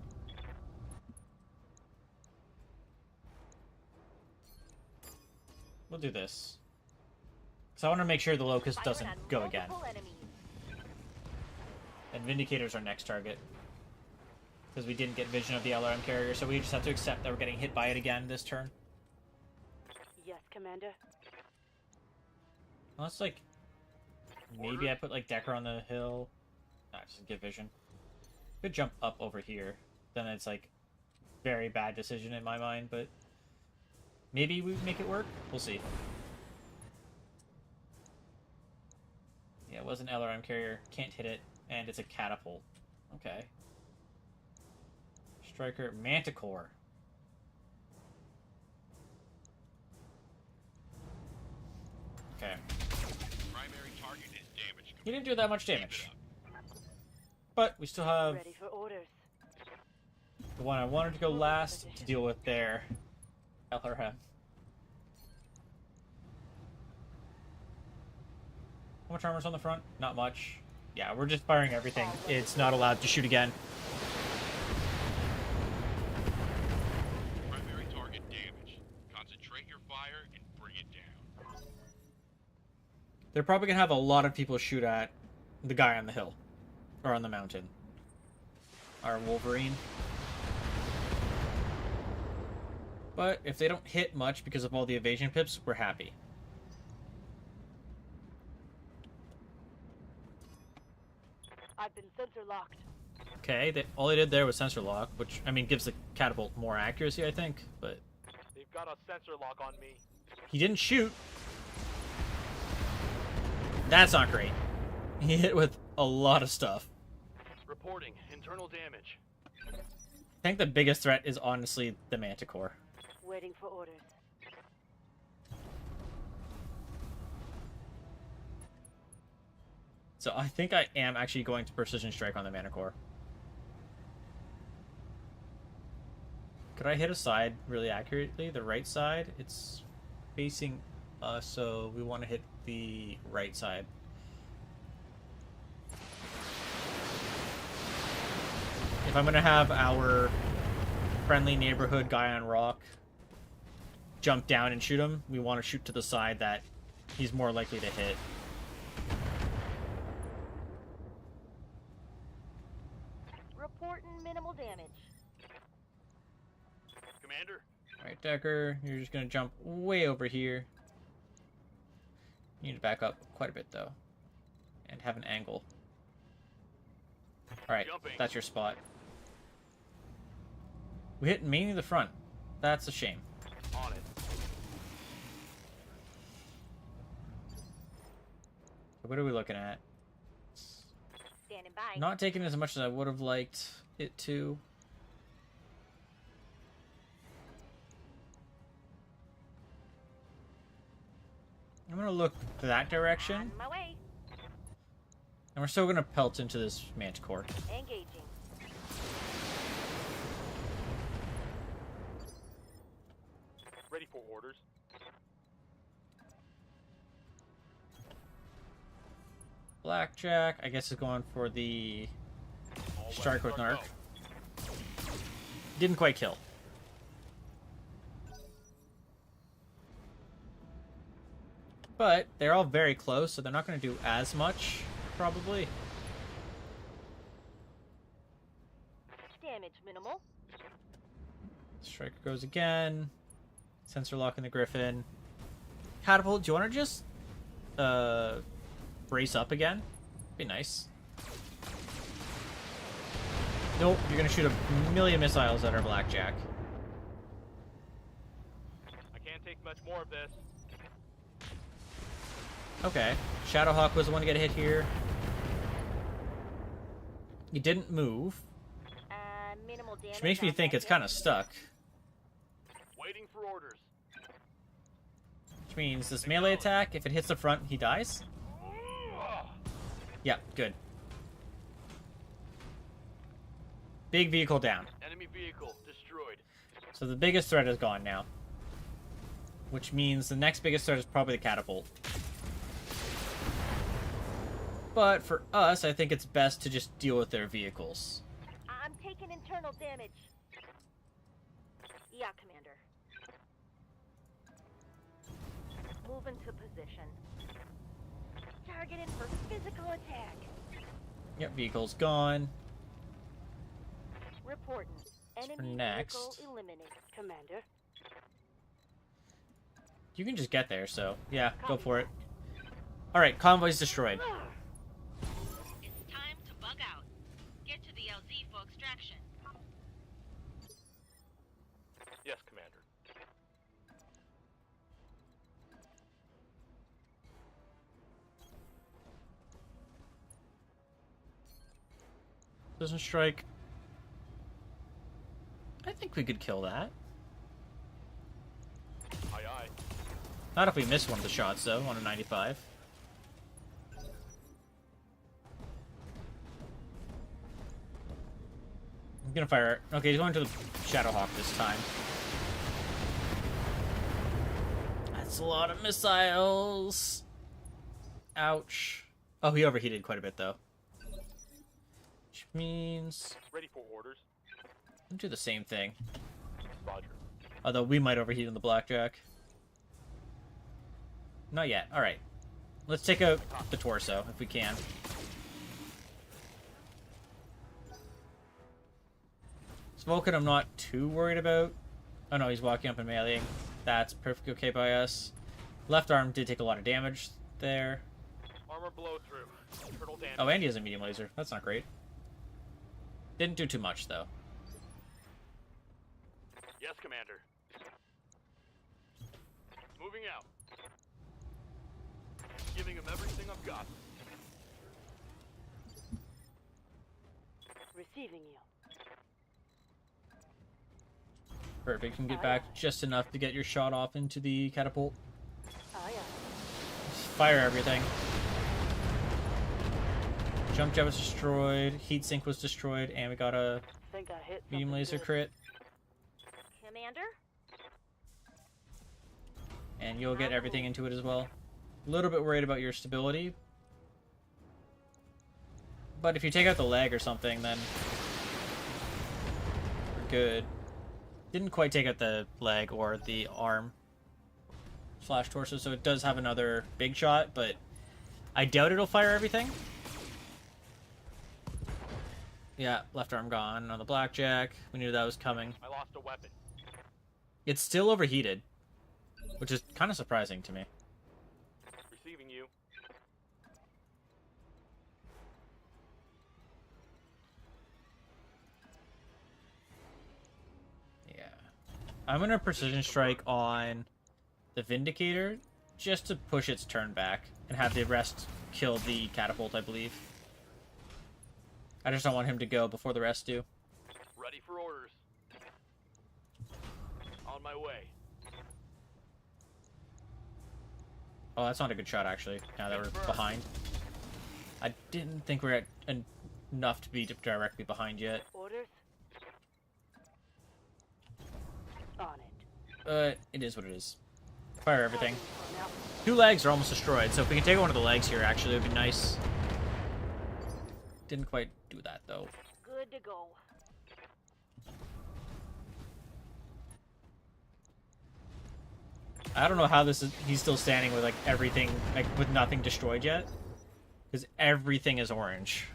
We'll do this. So I want to make sure the Locust Firing doesn't on go again. multiple enemies. And Vindicator's our next target. Because we didn't get vision of the LRM carrier, so we just have to accept that we're getting hit by it again this turn. Yes, Commander. Unless, like, maybe I put, like, Decker on the hill. Nah, just get vision. Could jump up over here. Then it's, like, very bad decision in my mind, but maybe we make it work? We'll see. Yeah, it was an LRM carrier. Can't hit it. And it's a catapult. Okay. Striker Manticore. Okay. Primary target is damaged. He didn't do that much damage. But we still have Ready for orders. the one I wanted to go last to deal with there. LRM. How much armor's on the front? Not much. Yeah, we're just firing everything. It's not allowed to shoot again. Primary target damaged. Concentrate your fire and bring it down. They're probably gonna have a lot of people shoot at the guy on the hill. Or on the mountain. Our Wolverine. But if they don't hit much because of all the evasion pips, we're happy. I've been sensor locked. Okay, all they did there was sensor lock, which, I mean, gives the catapult more accuracy, I think, but They've got a sensor lock on me. he didn't shoot. That's not great. He hit with a lot of stuff. Reporting internal damage. I think the biggest threat is honestly the Manticore. Waiting for orders. So I think I am actually going to Precision Strike on the Manticore. Could I hit a side really accurately? The right side? It's facing us, so we want to hit the right side. If I'm going to have our friendly neighborhood guy on rock jump down and shoot him, we want to shoot to the side that he's more likely to hit. Reporting minimal damage. Commander, Alright, Decker, you're just going to jump way over here. You need to back up quite a bit, though. And have an angle. Alright, Jumping. that's your spot. We hit mainly the front. That's a shame. on it. So what are we looking at? Standing by. Not taking as much as I would have liked it to. I'm going to look that direction. On my way. And we're still going to pelt into this Manticore. Engaging. Ready for orders. Blackjack, I guess, is going for the All strike with weapons are Narc. go. Didn't quite kill. But they're all very close, so they're not going to do as much, probably. Damage minimal. Striker goes again. Sensor lock in the Griffin. Catapult, do you want to just brace up again? Be nice. Nope, you're going to shoot a million missiles at our Blackjack. I can't take much more of this. Okay. Shadowhawk was the one to get hit here. He didn't move, Minimal damage. which makes me on think that it's hit. kind of stuck. Waiting for orders. Which means this melee attack, if it hits the front, he dies. Ugh. Yeah, good. Big vehicle down. Enemy vehicle destroyed. So the biggest threat is gone now. Which means the next biggest threat is probably the catapult. But for us, I think it's best to just deal with their vehicles. On taking internal damage. Yeah, Commander. Move into position. Targeting for physical attack. Yep, vehicle's gone. Reporting. Enemy next. vehicle eliminated, Commander. You can just get there, so yeah, go for it. Alright, convoy's destroyed. It's time to bug out. Get to the LZ for extraction. Yes, Commander. Doesn't strike. I think we could kill that. Aye, aye. Not if we miss one of the shots, though, on a 95. I'm gonna fire. Okay, he's going to the Shadowhawk this time. That's a lot of missiles. Ouch. Oh, he overheated quite a bit, though. Which means... Ready for orders. I'll do the same thing. Roger. Although we might overheat on the Blackjack. Not yet. Alright. Let's take out the torso, if we can. Smoking I'm not too worried about. Oh no, he's walking up and meleeing. That's perfectly okay by us. Left arm did take a lot of damage there. Armor blow through. Internal damage. Oh, and he has a medium laser. That's not great. Didn't do too much, though. Yes, Commander. Moving out. Giving him everything I've got. Receiving you. Perfect. You can get back just enough to get your shot off into the catapult. Aye, aye. Just fire everything. Jump jet was destroyed. Heat sink was destroyed. And we got a Think I hit medium something laser good. crit. Commander? And you'll get everything into it as well. A little bit worried about your stability. But if you take out the leg or something, then we're good. Didn't quite take out the leg or the arm slash torso, so it does have another big shot, but I doubt it'll fire everything. Yeah, left arm gone on the Blackjack. We knew that was coming. I lost a weapon. It's still overheated, which is kind of surprising to me. Receiving you. Yeah. I'm gonna precision strike on the Vindicator just to push its turn back and have the rest kill the catapult, I believe. I just don't want him to go before the rest do. Ready for orders. On my way. Oh, that's not a good shot, actually, now that we're behind. I didn't think we were at enough to be directly behind yet. Orders? On it. It is what it is. Fire everything. Now, 2 legs are almost destroyed, so if we can take one of the legs here, actually, it would be nice. Didn't quite do that, though. good to go. I don't know how this is. He's still standing with like everything, like with nothing destroyed yet, because everything is orange.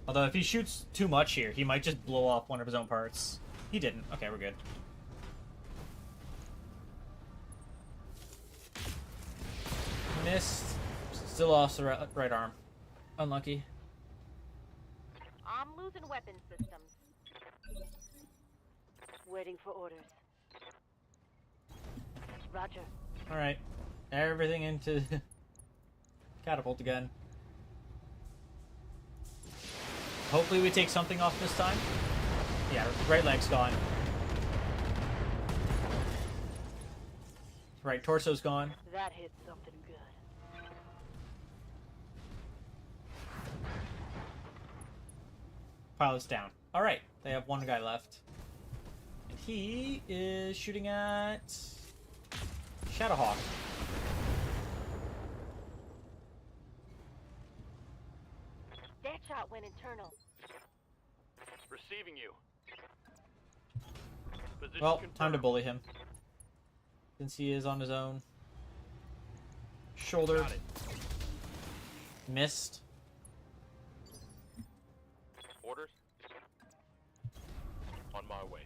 Although if he shoots too much here, he might just blow off one of his own parts. He didn't. Okay, we're good. Missed. Still lost the right arm. Unlucky. I'm losing weapon systems. Waiting for orders. Roger. Alright. Everything into catapult again. Hopefully we take something off this time. Yeah, right leg's gone. Right torso's gone. That hit something good. Pilot's down. Alright, they have one guy left. And he is shooting at Shadowhawk. That shot went internal. Receiving you. Position Well, time to confirmed. bully him. Since he is on his own. Shoulder. Got it. Missed. Orders. On my way.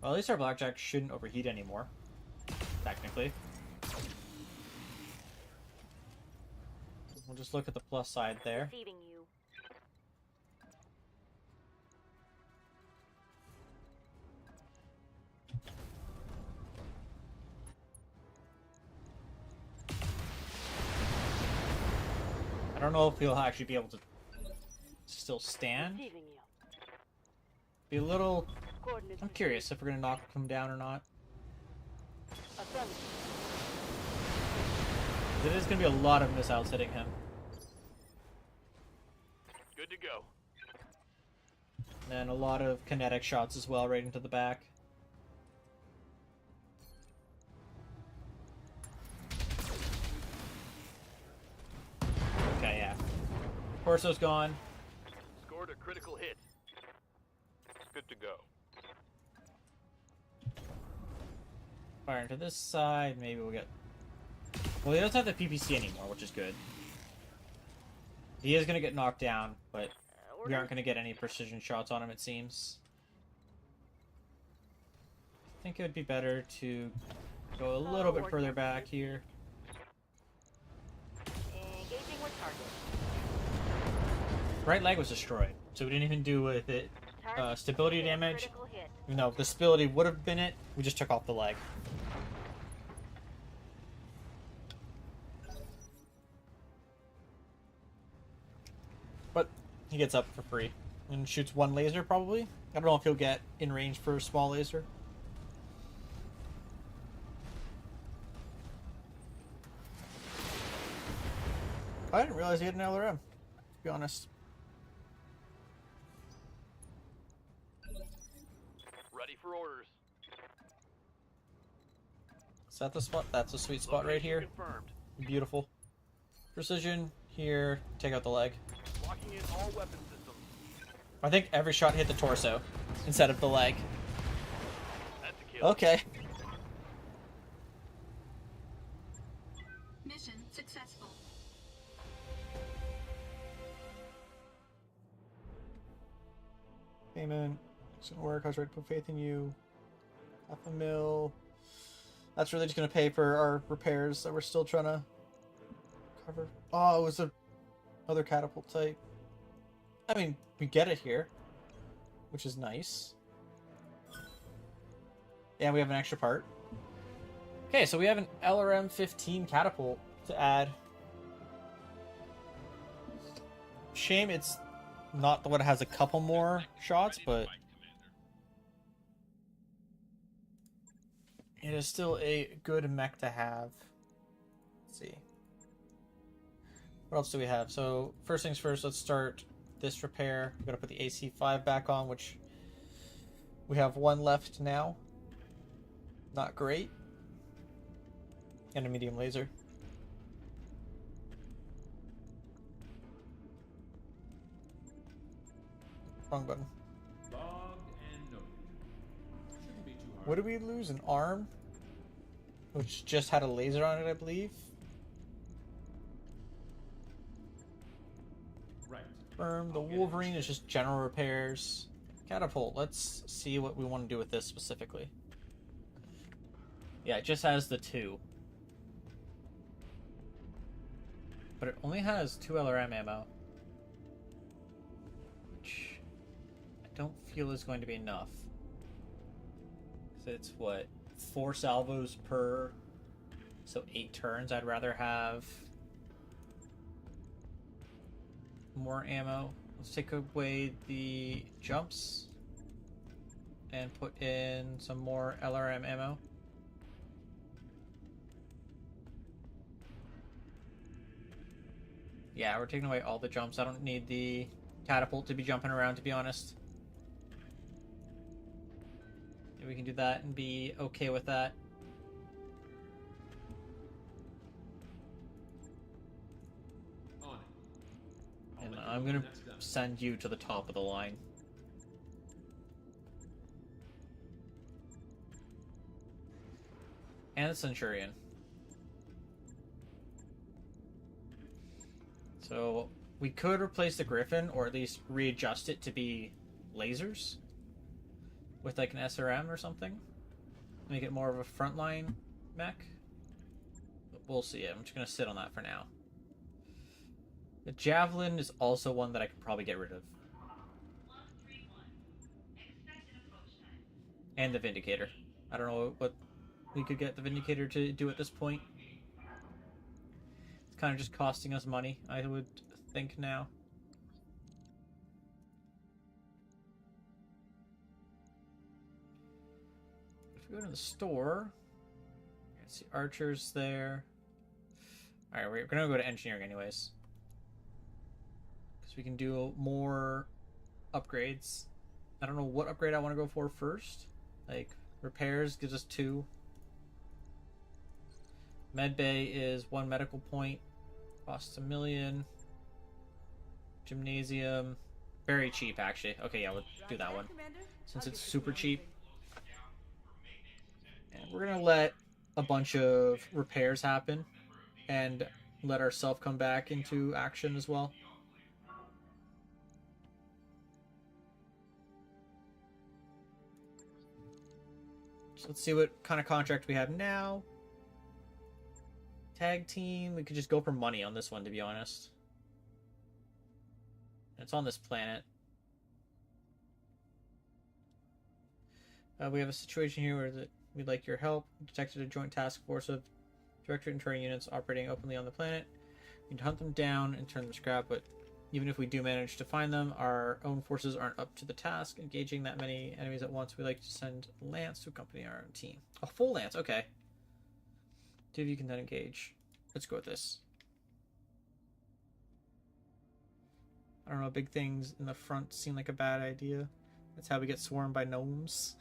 Well, at least our blackjack shouldn't overheat anymore. Technically. We'll just look at the plus side there. Receiving you. I don't know if he'll actually be able to still stand. Receiving you. Be a little... Coordinates. I'm curious if we're gonna knock him down or not. Affirmative. It is gonna be a lot of missiles hitting him. Good to go. And a lot of kinetic shots as well, right into the back. Okay, yeah. Torso's gone. Scored a critical hit. Good to go. Fire into this side, maybe we'll get... Well, he doesn't have the PPC anymore, which is good. He is gonna get knocked down, but we aren't gonna get any precision shots on him, it seems. I think it would be better to go a little bit further back here. Engaging with target. Right leg was destroyed, so we didn't even do with it Target stability hit, damage. critical hit. No, the stability would have been it. We just took off the leg. But he gets up for free and shoots one laser probably. I don't know if he'll get in range for a small laser. I didn't realize he had an LRM, to be honest. Ready for orders. Is that the spot? That's a sweet spot right Location here. Confirmed. Beautiful. Precision here. Take out the leg. Locking in all weapon systems. I think every shot hit the torso instead of the leg. That's a kill. Okay. Mission successful. Payment. It's gonna work. I was ready to put faith in you. $500,000. That's really just gonna pay for our repairs that we're still trying to cover. Oh, it was a other catapult type. I mean, we get it here, which is nice. Yeah, we have an extra part. Okay, so we have an LRM-15 catapult to add. Shame it's not the one that has a couple more shots, but it is still a good mech to have. Let's see. What else do we have? So, first things first, let's start this repair. We've got to put the AC-5 back on, which we have one left now. Not great. And a medium laser. Wrong button. Log and note. Shouldn't be too hard. What did we lose? An arm? Which just had a laser on it, I believe. Right. The I'll get it Wolverine is instead. just general repairs. Catapult, let's see what we want to do with this specifically. Yeah, it just has the 2. But it only has 2 LRM ammo. Which I don't feel is going to be enough. So it's what? 4 salvos per... So 8 turns. I'd rather have more ammo. Let's take away the jumps and put in some more LRM ammo. Yeah, we're taking away all the jumps. I don't need the catapult to be jumping around, to be honest. Maybe we can do that and be okay with that. On it. I'll And let you I'm know gonna when that's done. send you to the top of the line. And a Centurion. So we could replace the Griffin, or at least readjust it to be lasers with like an SRM or something. Make it more of a frontline mech. But we'll see. I'm just going to sit on that for now. The Javelin is also one that I could probably get rid of. And the Vindicator. I don't know what we could get the Vindicator to do at this point. It's kind of just costing us money, I would think now. If we go to the store, I see archers there. Alright, we're gonna go to engineering anyways. Because we can do more upgrades. I don't know what upgrade I want to go for first. Like, repairs gives us 2. Medbay is 1 medical point. Costs $1 million. Gymnasium. Very cheap, actually. Okay, yeah, we'll do that one. Since it's super cheap. And we're going to let a bunch of repairs happen. And let ourselves come back into action as well. So let's see what kind of contract we have now. Tag team. We could just go for money on this one, to be honest. It's on this planet. We have a situation here where we'd like your help. Detected a joint task force of Directorate and training units operating openly on the planet. We need to hunt them down and turn them to scrap, but even if we do manage to find them, our own forces aren't up to the task. Engaging that many enemies at once, we like to send Lance to accompany our own team. A full Lance, okay. 2 of you can then engage. Let's go with this. I don't know, big things in the front seem like a bad idea. That's how we get swarmed by gnomes.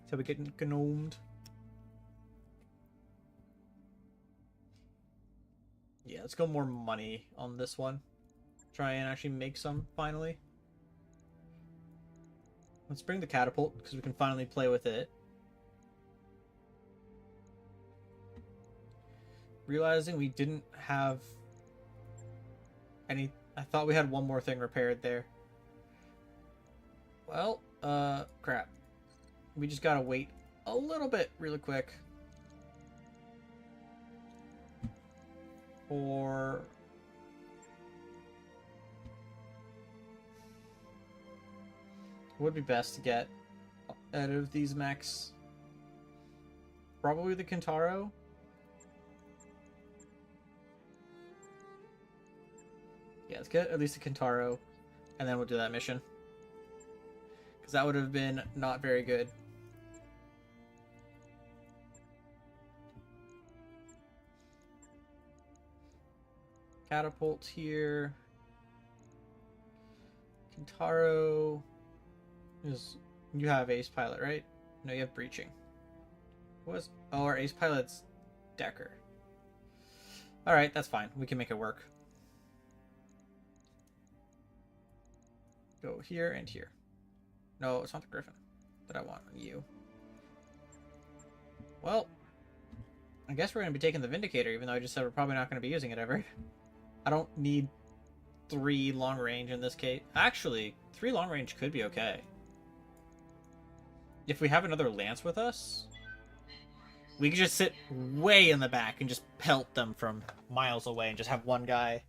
That's how we get gnomed. Yeah, let's go more money on this one. Try and actually make some, finally. Let's bring the catapult, because we can finally play with it. Realizing we didn't have any... I thought we had one more thing repaired there. Well, crap. We just gotta wait a little bit really quick. Or... It would be best to get out of these mechs. Probably the Kintaro. Yeah, let's get at least the Kintaro, and then we'll do that mission. Because that would have been not very good. Catapult here. Kintaro. You have Ace Pilot, right? No, you have Breaching. Oh, our Ace Pilot's Decker. Alright, that's fine. We can make it work. Go here and here. No, it's not the Griffin that I want. You. Well, I guess we're going to be taking the Vindicator, even though I just said we're probably not going to be using it ever. I don't need 3 long range in this case. Actually, 3 long range could be okay. If we have another Lance with us, we could just sit way in the back and just pelt them from miles away and just have one guy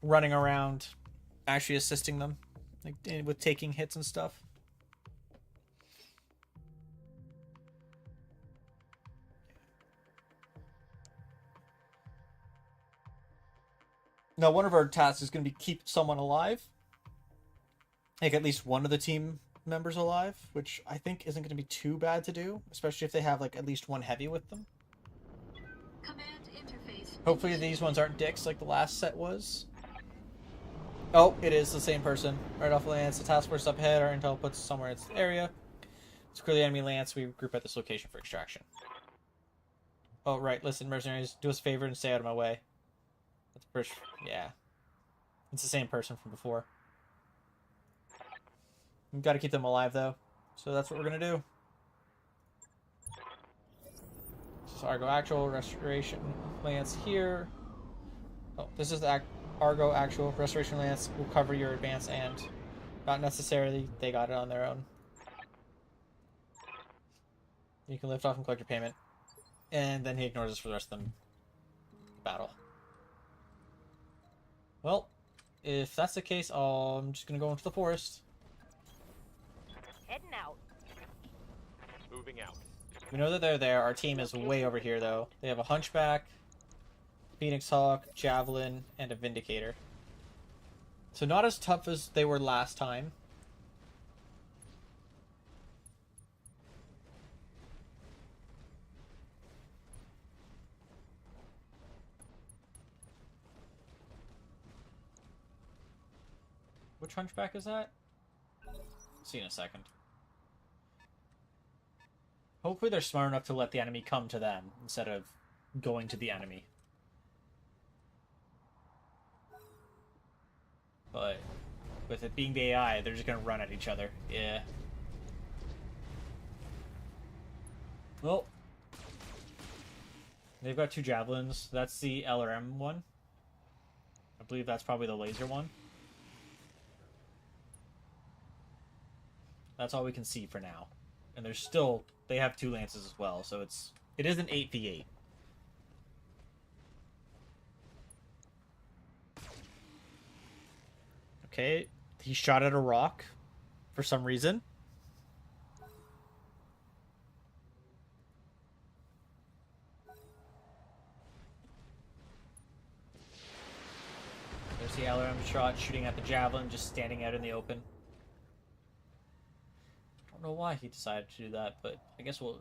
running around actually assisting them, like with taking hits and stuff. Now, one of our tasks is going to be keep someone alive. Like at least one of the team members alive, which I think isn't going to be too bad to do, especially if they have like at least one heavy with them. Command interface. Hopefully these ones aren't dicks like the last set was. Oh, it is the same person. Right off Lance, the task force up ahead. Our intel puts us somewhere in this area. It's clearly enemy Lance. We group at this location for extraction. Oh, right. Listen, mercenaries, do us a favor and stay out of my way. That's first. Yeah. It's the same person from before. We've got to keep them alive, though. So that's what we're gonna do. So Argo Actual Restoration Lance here. Oh, this is the Argo Actual Restoration Lance. Will cover your advance and not necessarily they got it on their own. You can lift off and collect your payment. And then he ignores us for the rest of the battle. Well, if that's the case, I'm just gonna go into the forest. Heading out. Moving out. We know that they're there. Our team is way over here, though. They have a Hunchback, Phoenix Hawk, Javelin, and a Vindicator. So not as tough as they were last time. Which Hunchback is that? See in a second. Hopefully they're smart enough to let the enemy come to them instead of going to the enemy. But with it being the AI, they're just gonna run at each other. Yeah. Well, they've got 2 javelins. That's the LRM one. I believe that's probably the laser one. That's all we can see for now. And there's still, they have 2 lances as well, so it is an 8v8. Okay, he shot at a rock for some reason. There's the LRM shot shooting at the javelin, just standing out in the open. Know why he decided to do that, but I guess we'll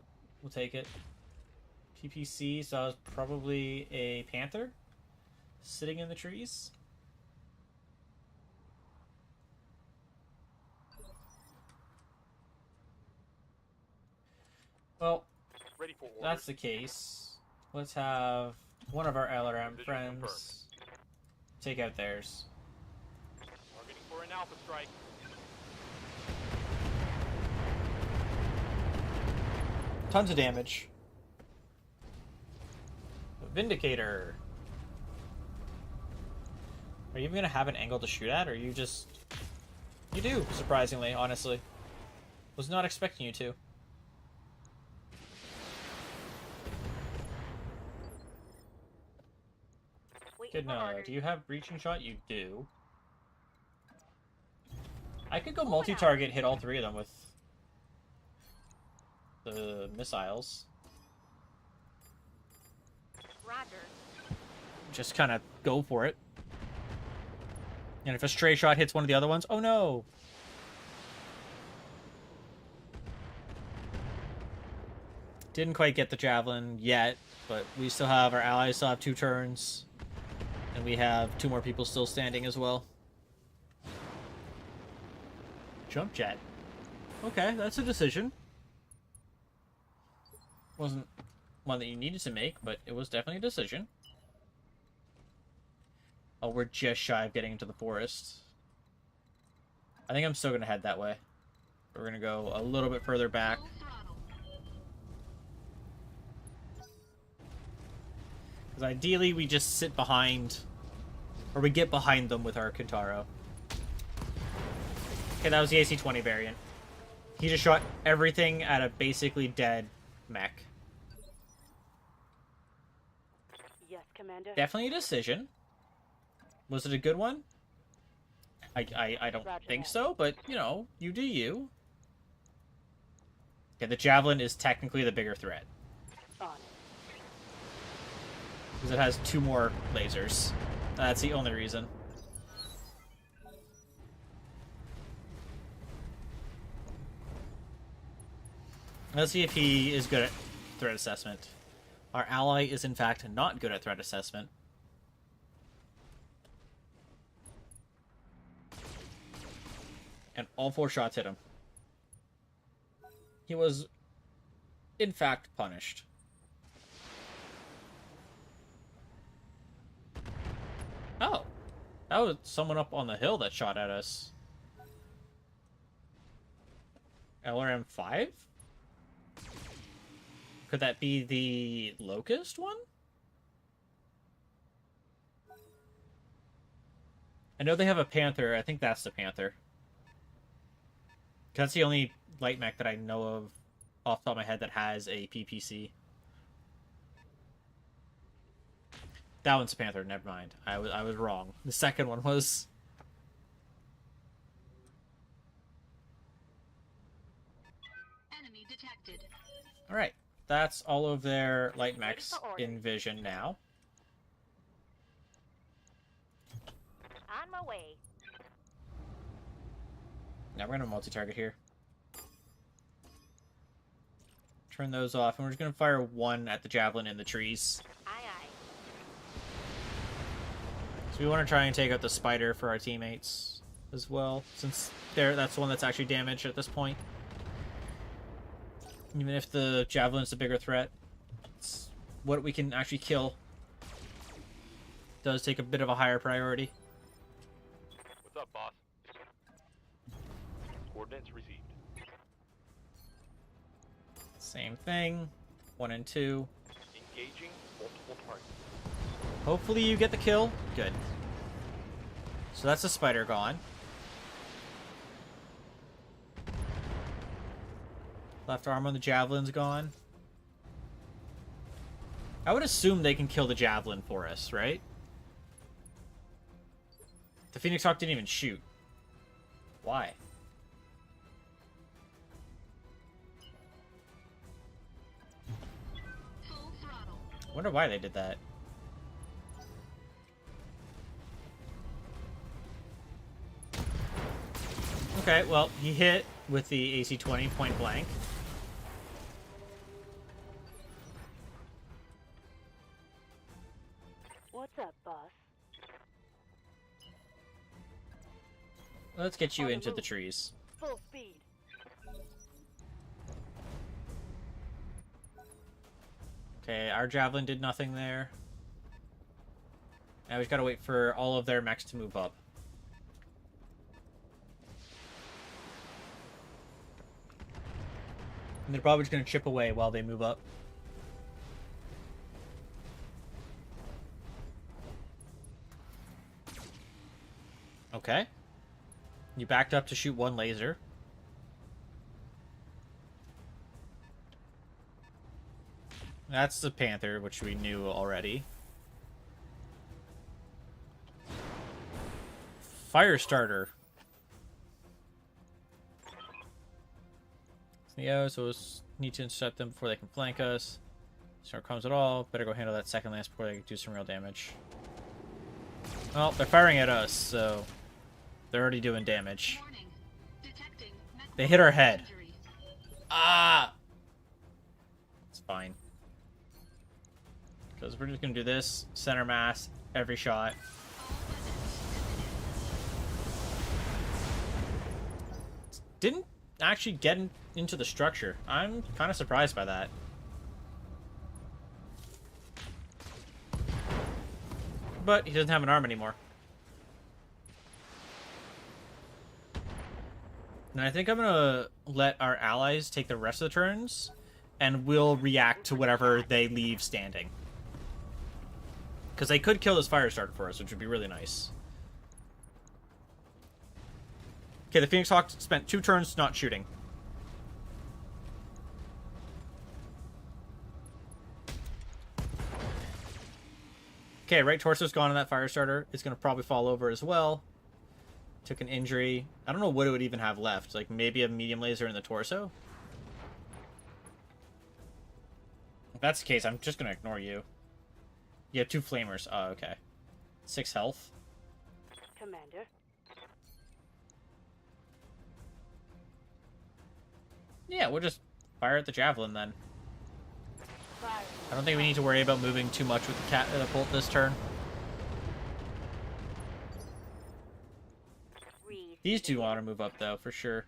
take it. PPC, so that was probably a panther sitting in the trees. Well, Ready for orders. that's the case. Let's have one of our LRM Position friends confirmed. take out theirs. Targeting for an alpha strike. Tons of damage. Vindicator. Are you even gonna have an angle to shoot at, or you just... You do, surprisingly, honestly. Was not expecting you to. Good do you have breaching shot? You do. I could go multi-target, hit all 3 of them with the missiles. Roger. Just kind of go for it. And if a stray shot hits one of the other ones, oh no! Didn't quite get the javelin yet, but we still have, our allies still have 2 turns. And we have 2 more people still standing as well. Jump jet. Okay, that's a decision. Wasn't one that you needed to make, but it was definitely a decision. Oh, we're just shy of getting into the forest. I think I'm still going to head that way. We're going to go a little bit further back. Because ideally, we just sit behind... Or we get behind them with our Kintaro. Okay, that was the AC-20 variant. He just shot everything at a basically dead mech. Yes, Commander. Definitely a decision. Was it a good one? I don't think so, but, you know, you do you. Okay, the Javelin is technically the bigger threat. On. Because it has 2 more lasers. That's the only reason. Let's see if he is good at threat assessment. Our ally is, in fact, not good at threat assessment. And all 4 shots hit him. He was, in fact, punished. Oh. That was someone up on the hill that shot at us. LRM-5? Could that be the Locust one? I know they have a Panther. I think that's the Panther. That's the only light mech that I know of off the top of my head that has a PPC. That one's a Panther. Never mind. I was wrong. The second one was... Enemy detected. Alright. That's all of their light mechs in vision now. On my way. Now we're going to multi-target here. Turn those off, and we're just going to fire one at the javelin in the trees. Aye, aye. So we want to try and take out the spider for our teammates as well, since that's the one that's actually damaged at this point. Even if the javelin's the bigger threat, it's what we can actually kill. Does take a bit of a higher priority. What's up, boss? Coordinates received. Same thing. 1 and 2. Engaging multiple targets. Hopefully you get the kill. Good. So that's the spider gone. Left arm on the javelin's gone. I would assume they can kill the javelin for us, right? The Phoenix Hawk didn't even shoot. Why? Full throttle. I wonder why they did that. Okay, well, he hit with the AC-20 point blank. What's up, boss? Let's get you On the into the move. trees. Full speed. Okay, our javelin did nothing there. Now we've got to wait for all of their mechs to move up. And they're probably just going to chip away while they move up. Okay. You backed up to shoot one laser. That's the Panther, which we knew already. Firestarter. Neo, so we need to intercept them before they can flank us. So it comes at all. Better go handle that second lance before they do some real damage. Well, they're firing at us, so they're already doing damage. Warning. Detecting They hit our head. injury. Ah! It's fine. Because we're just going to do this. Center mass, every shot. Didn't actually get into the structure. I'm kind of surprised by that. But he doesn't have an arm anymore. And I think I'm going to let our allies take the rest of the turns, and we'll react to whatever they leave standing. Because they could kill this Firestarter for us, which would be really nice. Okay, the Phoenix Hawk spent 2 turns not shooting. Okay, right torso's gone on that Firestarter. It's going to probably fall over as well. Took an injury. I don't know what it would even have left. Like, maybe a medium laser in the torso? If that's the case, I'm just going to ignore you. You have 2 flamers. Oh, okay. 6 health. Commander. Yeah, we'll just fire at the javelin then. Fire. I don't think we need to worry about moving too much with the bolt this turn. Read. These two want to move up, though, for sure.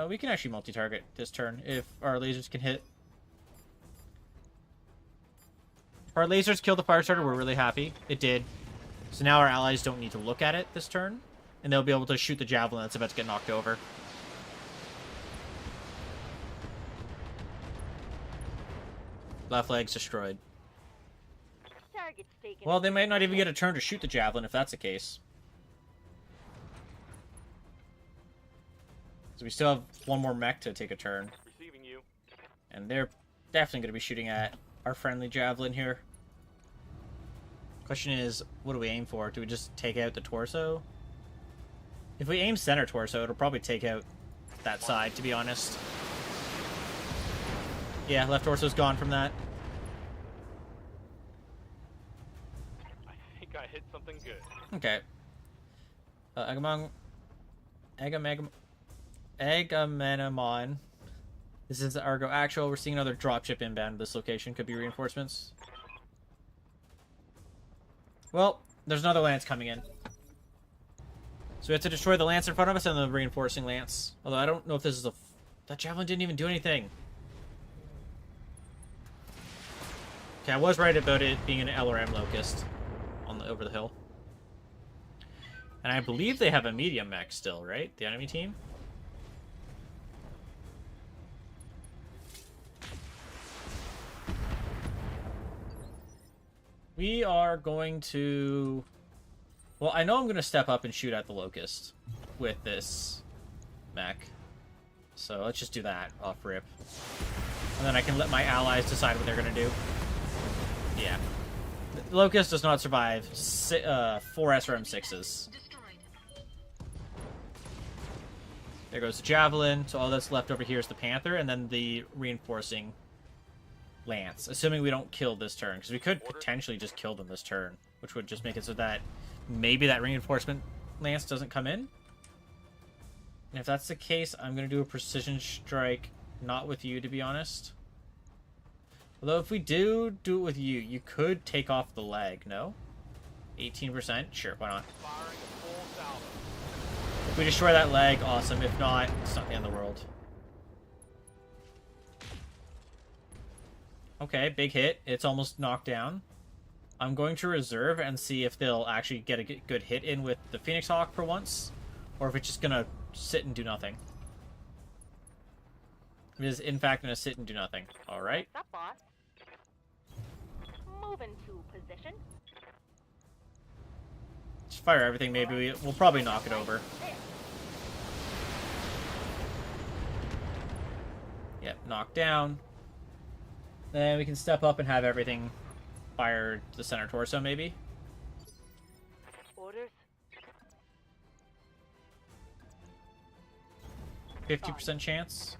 We can actually multi-target this turn if our lasers can hit. If our lasers kill the Firestarter, we're really happy. It did. So now our allies don't need to look at it this turn, and they'll be able to shoot the javelin that's about to get knocked over. Left leg's destroyed. Target's taken. Well, they might not even get a turn to shoot the javelin if that's the case. So we still have one more mech to take a turn. Receiving you. And they're definitely going to be shooting at our friendly javelin here. Question is, what do we aim for? Do we just take out the torso? If we aim center torso, it'll probably take out that side, to be honest. Yeah, left torso's gone from that. I think I hit something good. Okay. Agamenemon. This is the Argo Actual. We're seeing another dropship inbound to this location. Could be reinforcements. Well, there's another lance coming in. So we have to destroy the lance in front of us and the reinforcing lance. Although I don't know if this is a... That javelin didn't even do anything. Okay, I was right about it being an LRM locust on the over the hill. And I believe they have a medium mech still, right? The enemy team? We are going to... Well, I know I'm going to step up and shoot at the locust with this mech. So let's just do that off rip. And then I can let my allies decide what they're going to do. Yeah. The locust does not survive 4 SRM6s. There goes the javelin. So all that's left over here is the panther and then the reinforcing lance. Assuming we don't kill this turn. Because we could potentially just kill them this turn. Which would just make it so that maybe that reinforcement lance doesn't come in. And if that's the case, I'm going to do a precision strike. Not with you, to be honest. Although if we do it with you, you could take off the leg, no? 18%? Sure, why not? Firing a full salvo. If we destroy that leg, awesome. If not, it's not the end of the world. Okay, big hit. It's almost knocked down. I'm going to reserve and see if they'll actually get a good hit in with the Phoenix Hawk for once. Or if it's just going to sit and do nothing. It is, in fact, going to sit and do nothing. Alright. What's up, boss? Move into position. Just fire everything, maybe. We'll probably knock it over. Yep, knocked down. Then we can step up and have everything fire the center torso, maybe. Orders. 50% chance.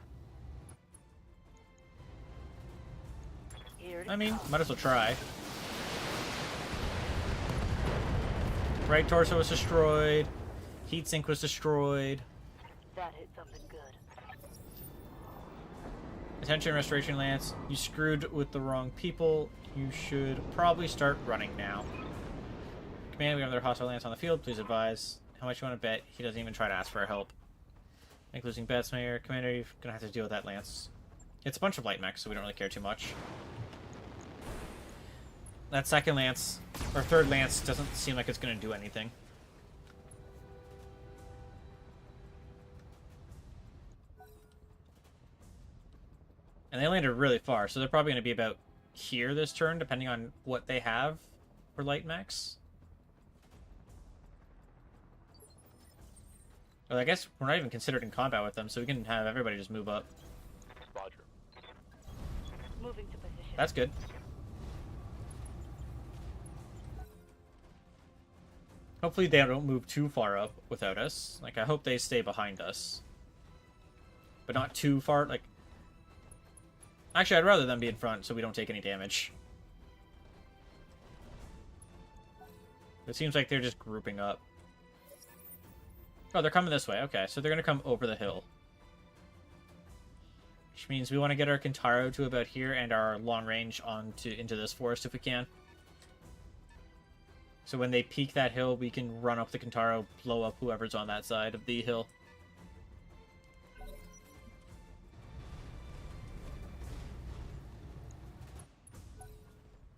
Here it I mean, might as well try. Right torso was destroyed. Heat sink was destroyed. That hit something good. Attention, Restoration Lance. You screwed with the wrong people. You should probably start running now. Command, we have another hostile lance on the field. Please advise. How much you want to bet? He doesn't even try to ask for our help. Make losing bets, Mayor. Commander, you're going to have to deal with that lance. It's a bunch of light mechs, so we don't really care too much. That second lance, or third lance, doesn't seem like it's going to do anything. And they landed really far, so they're probably going to be about here this turn, depending on what they have for light mechs. Well, I guess we're not even considered in combat with them, so we can have everybody just move up. Roger. Moving to position. That's good. Hopefully they don't move too far up without us. Like, I hope they stay behind us. But not too far, like... Actually, I'd rather them be in front so we don't take any damage. It seems like they're just grouping up. Oh, they're coming this way. Okay, so they're going to come over the hill. Which means we want to get our Kintaro to about here and our long range into this forest if we can. So when they peek that hill, we can run up the Kintaro, blow up whoever's on that side of the hill.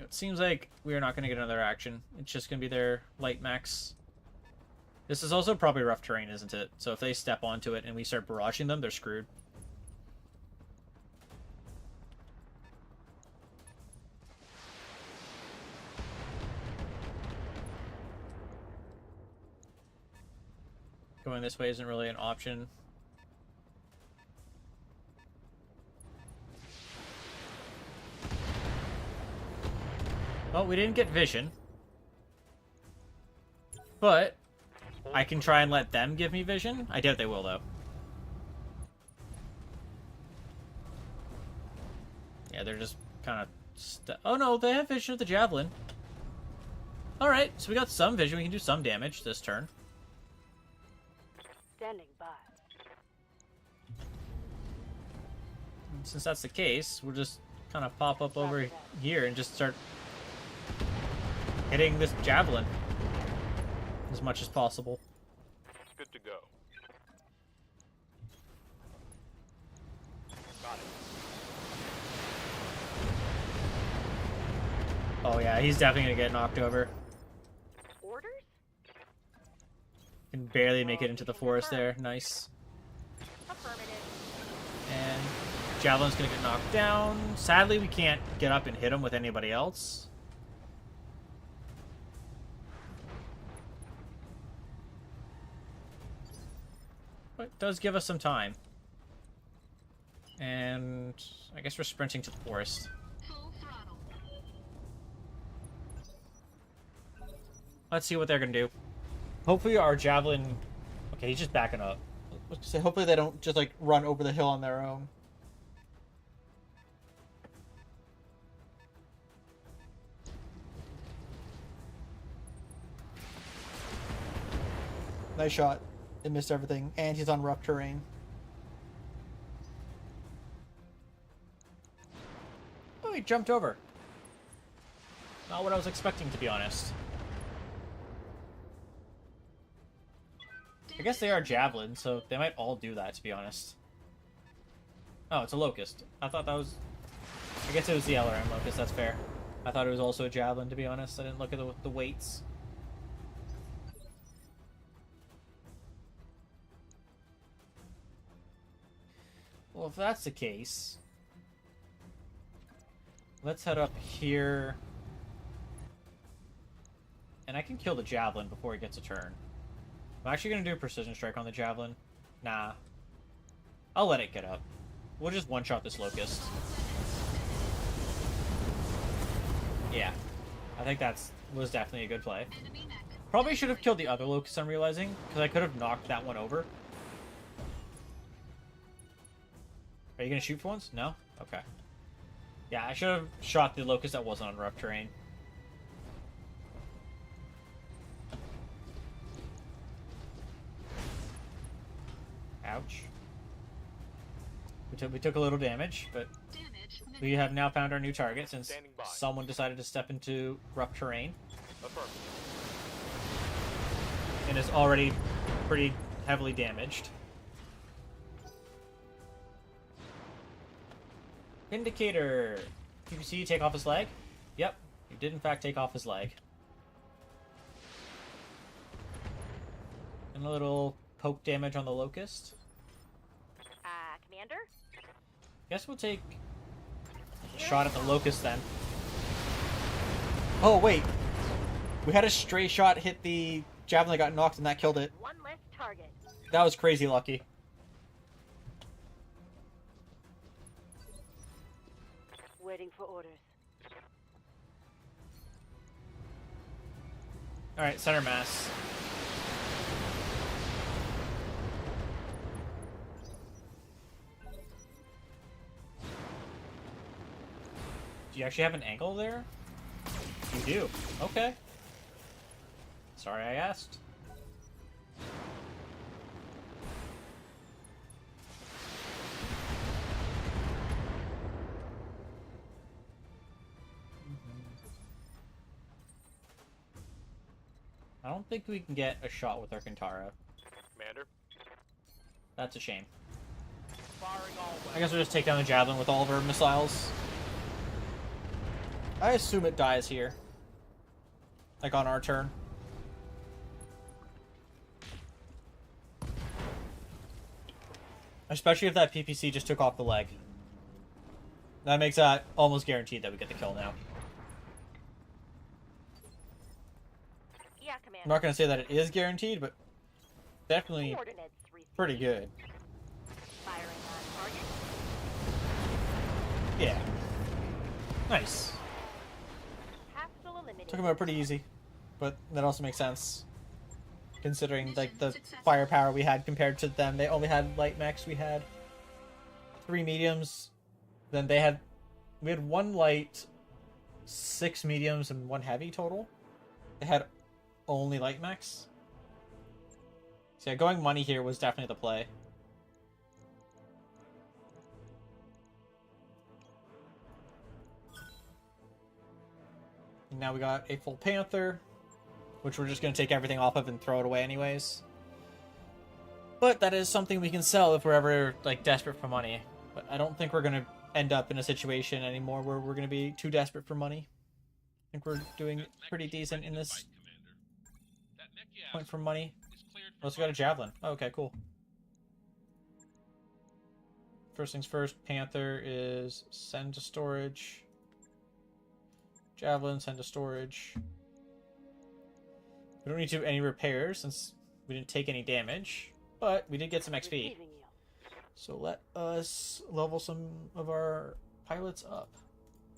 But seems like we're not going to get another action. It's just going to be their light mechs. This is also probably rough terrain, isn't it? So if they step onto it and we start barraging them, they're screwed. Going this way isn't really an option. Well, we didn't get vision. But I can try and let them give me vision. I doubt they will, though. Yeah, they're just kind of... Oh, no, they have vision of the javelin. Alright, so we got some vision. We can do some damage this turn. Standing by. And since that's the case, we'll just kind of pop up over here and just start hitting this javelin as much as possible. Good to go. Got it. Oh yeah, he's definitely gonna get knocked over. Orders? Can barely make it into the forest there. Nice. Affirmative. And javelin's gonna get knocked down. Sadly, we can't get up and hit him with anybody else. But it does give us some time. And I guess we're sprinting to the forest. Full throttle. Let's see what they're gonna do. Hopefully our javelin... Okay, he's just backing up. Let's say hopefully they don't just like run over the hill on their own. Nice shot. It missed everything, and he's on rough terrain. Oh, he jumped over. Not what I was expecting, to be honest. I guess they are javelin, so they might all do that, to be honest. Oh, it's a locust. I thought that was... I guess it was the LRM locust, that's fair. I thought it was also a javelin, to be honest. I didn't look at the weights. Well, if that's the case... Let's head up here. And I can kill the javelin before he gets a turn. I'm actually going to do a precision strike on the javelin. Nah. I'll let it get up. We'll just one-shot this locust. Yeah. I think was definitely a good play. Probably should have killed the other locust, I'm realizing, because I could have knocked that one over. Are you going to shoot for once? No? Okay. Yeah, I should have shot the locust that wasn't on rough terrain. Ouch. We took a little damage, but we have now found our new target since someone decided to step into rough terrain. Affirmative. And is already pretty heavily damaged. Indicator. You can see you take off his leg? Yep, you did in fact take off his leg. And a little poke damage on the locust. Commander? Guess we'll take a shot at the locust then. Oh, wait. We had a stray shot hit the javelin that got knocked and that killed it. One less target. That was crazy lucky. Waiting for orders. Alright, center mass. Do you actually have an angle there? You do. Okay. Sorry I asked. I don't think we can get a shot with our Kintara. Commander. That's a shame. Firing all I guess we'll just take down the javelin with all of our missiles. I assume it dies here. Like on our turn. Especially if that PPC just took off the leg. That makes that almost guaranteed that we get the kill now. Yeah, I'm Commander. not going to say that it is guaranteed, but definitely Coordinates received. pretty good. Firing on target. Yeah. Nice. Hostile eliminated. Took him out pretty easy, but that also makes sense. Considering like the firepower we had compared to them. They only had light mechs, we had 3 mediums. Then we had 1 light, 6 mediums, and 1 heavy total. They had only light mechs. So yeah, going money here was definitely the play. And now we got a full Panther, which we're just going to take everything off of and throw it away anyways. But that is something we can sell if we're ever like desperate for money. But I don't think we're going to end up in a situation anymore where we're going to be too desperate for money. I think we're doing pretty decent in this point for money. Also got a javelin. Oh, okay, cool. First things first, Panther is send to storage. Javelin, send to storage. We don't need to do any repairs since we didn't take any damage, but we did get some XP. Receiving you. So let us level some of our pilots up.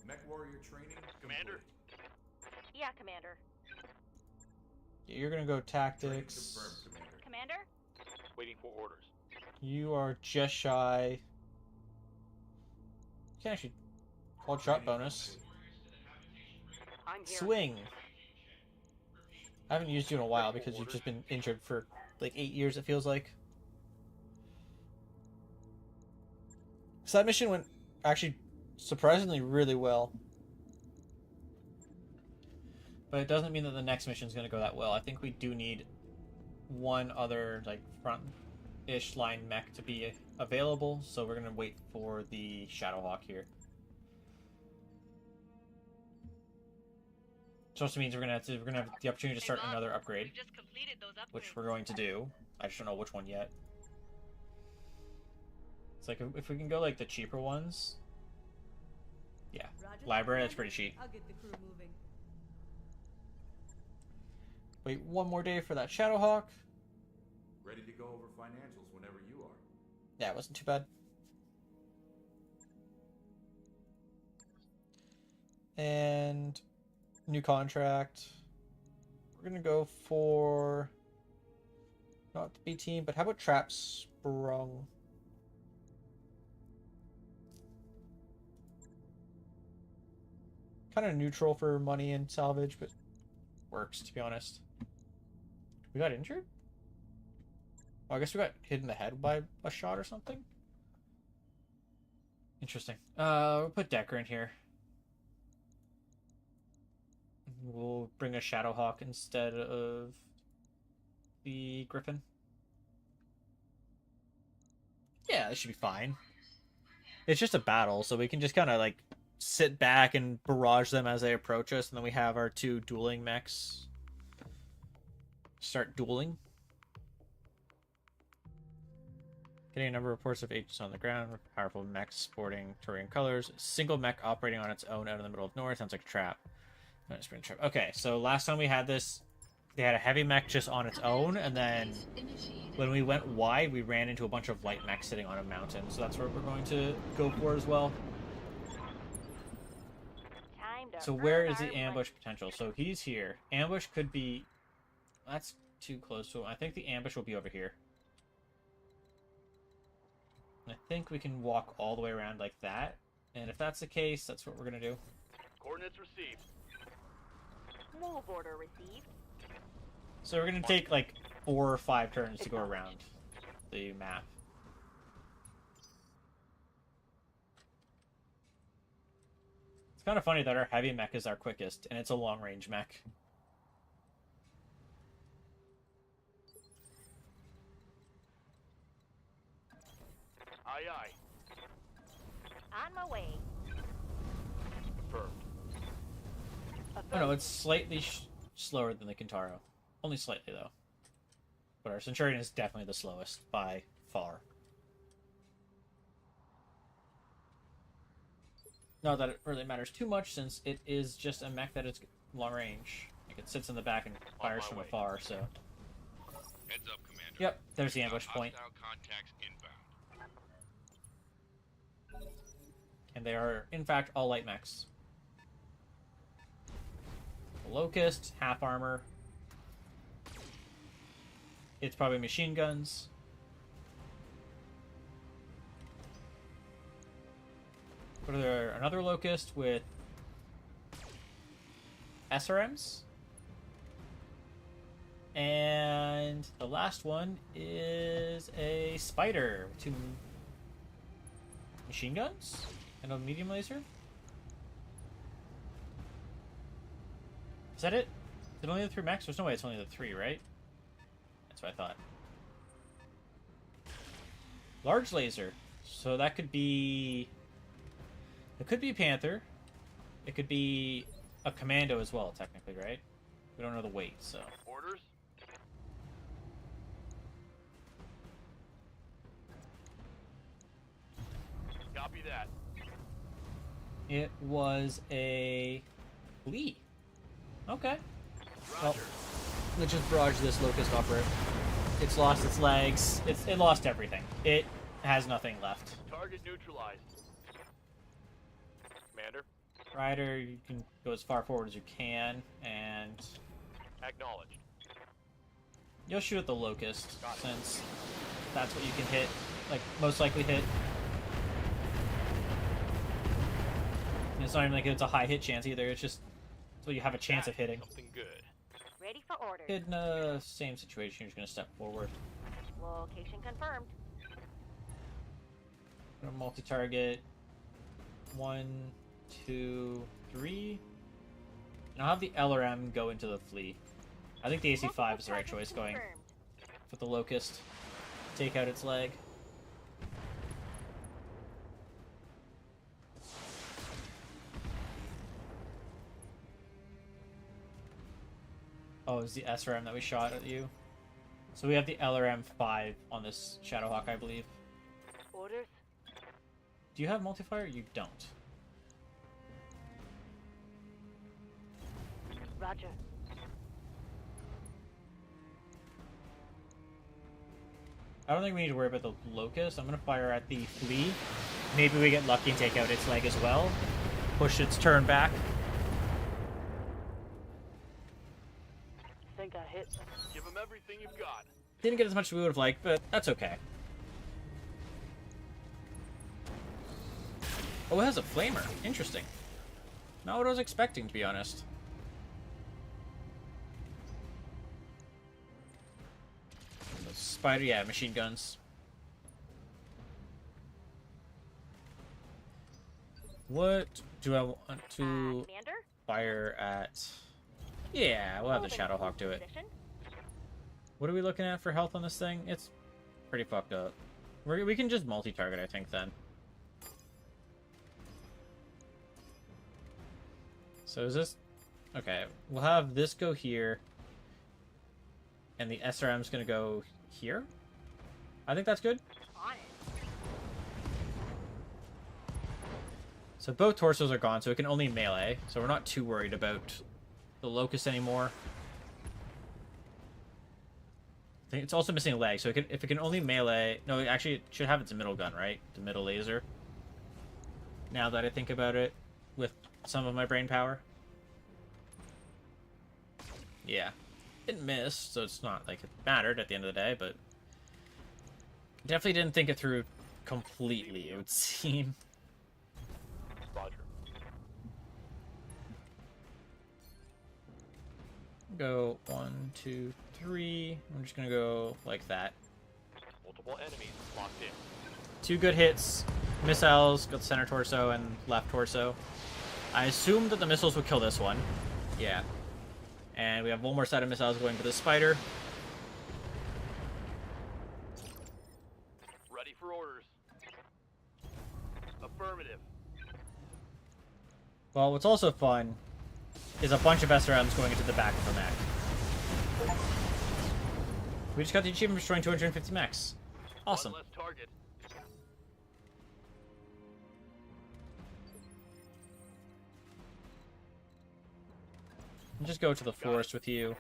Mech warrior training Commander? complete. Yeah, Commander. Yeah, you're gonna go Training tactics. confirmed, Commander. Commander? Waiting for orders. You are just shy. You can actually call shot bonus. I'm here. Swing. I haven't used you in a while because you've just been injured for like 8 years, it feels like. So that mission went actually surprisingly really well. But it doesn't mean that the next mission is going to go that well. I think we do need one other like front-ish line mech to be available, so we're going to wait for the Shadowhawk here. Which also means we're gonna have the opportunity to start Hey, Mom, another upgrade, We've just completed those upgrades. which we're going to do. I just don't know which one yet. It's like if we can go like the cheaper ones. Yeah, library, that's pretty cheap. I'll get the crew moving. Wait one more day for that Shadowhawk. Ready to go over financials whenever you are. Yeah, it wasn't too bad. And new contract. We're gonna go for not the B team, but how about Trap Sprung? Kind of neutral for money and salvage, but works to be honest. We got injured? Oh, I guess we got hit in the head by a shot or something. Interesting. We'll put Decker in here. We'll bring a Shadowhawk instead of the Griffin. Yeah, this should be fine. It's just a battle, so we can just kind of like sit back and barrage them as they approach us, and then we have our 2 dueling mechs start dueling. Getting a number of reports of agents on the ground, powerful mechs sporting Turian colors, single mech operating on its own out in the middle of nowhere. Sounds like a trap. Okay, so last time we had this, they had a heavy mech just on its own, and then when we went wide, we ran into a bunch of light mechs sitting on a mountain. So that's what we're going to go for as well. Time to So where earn is the our ambush money. potential? So he's here. Ambush could be... That's too close to him. I think the ambush will be over here. I think we can walk all the way around like that. And if that's the case, that's what we're going to do. Coordinates received. Move order received. So we're going to take like 4 or 5 turns to go around the map. It's kind of funny that our heavy mech is our quickest, and it's a long-range mech. Aye, aye. On my way. Confirmed. Oh no, it's slightly slower than the Kintaro. Only slightly, though. But our Centurion is definitely the slowest, by far. Not that it really matters too much, since it is just a mech that is long range. Like, it sits in the back and fires from afar, so... Heads up, Commander. Yep, there's the ambush point. Hostile contacts inbound. And they are, in fact, all light mechs. The Locust, half armor. It's probably machine guns. What are there? Another Locust with SRMs. And the last one is a Spider with 2 machine guns and a medium laser. Is that it? Is it only the 3 mechs? There's no way it's only the 3, right? That's what I thought. Large laser. So that could be... It could be Panther. It could be a Commando as well, technically, right? We don't know the weight, so... Orders? Copy that. It was a... Lee. Okay. Well, Roger. let's just barrage this Locust off road. It's lost its legs. It lost everything. It has nothing left. Target neutralized. Commander, Rider, you can go as far forward as you can, and acknowledged. you'll shoot at the Locust, Got it. since that's what you can hit, like, most likely hit. And it's not even like it's a high hit chance either, it's just so you have a chance of hitting. Something good. Ready for orders. In the same situation, you're just going to step forward. Location confirmed. Gonna multi-target. 1, 2, 3. And I'll have the LRM go into the Flea. I think the AC-5 is the right choice going Confirmed. with the Locust. Take out its leg. Oh, it was the SRM that we shot at you. So we have the LRM-5 on this Shadowhawk, I believe. Orders. Do you have multiplier? You don't. Roger. I don't think we need to worry about the Locust. I'm going to fire at the Flea. Maybe we get lucky and take out its leg as well. Push its turn back. Think I hit. Give them everything you've got. Didn't get as much as we would have liked, but that's okay. Oh, it has a flamer. Interesting. Not what I was expecting, to be honest. And the Spider, yeah, machine guns. What do I want to Commander. fire at? Yeah, we'll have the Shadowhawk do it. Position. What are we looking at for health on this thing? It's pretty fucked up. We can just multi-target, I think, then. So is this... Okay, we'll have this go here. And the SRM's gonna go here? I think that's good. On it. So both torsos are gone, so it can only melee. So we're not too worried about the Locust anymore. I think it's also missing a leg, so if it can only melee... No, actually, it should have its middle gun, right? The middle laser. Now that I think about it, with some of my brain power. Yeah. It missed, so it's not like it mattered at the end of the day, but... Definitely didn't think it through completely, it would seem. Roger. Go 1, 2, 3. I'm just gonna go like that. Multiple enemies locked in. 2 good hits. Missiles, got center torso and left torso. I assume that the missiles would kill this one. Yeah. And we have one more set of missiles going for the Spider. Ready for orders. Affirmative. Well, what's also fun is a bunch of SRMs going into the back of the mech. We just got the achievement for destroying 250 mechs. Awesome. One less target. I'll just go to the forest with you.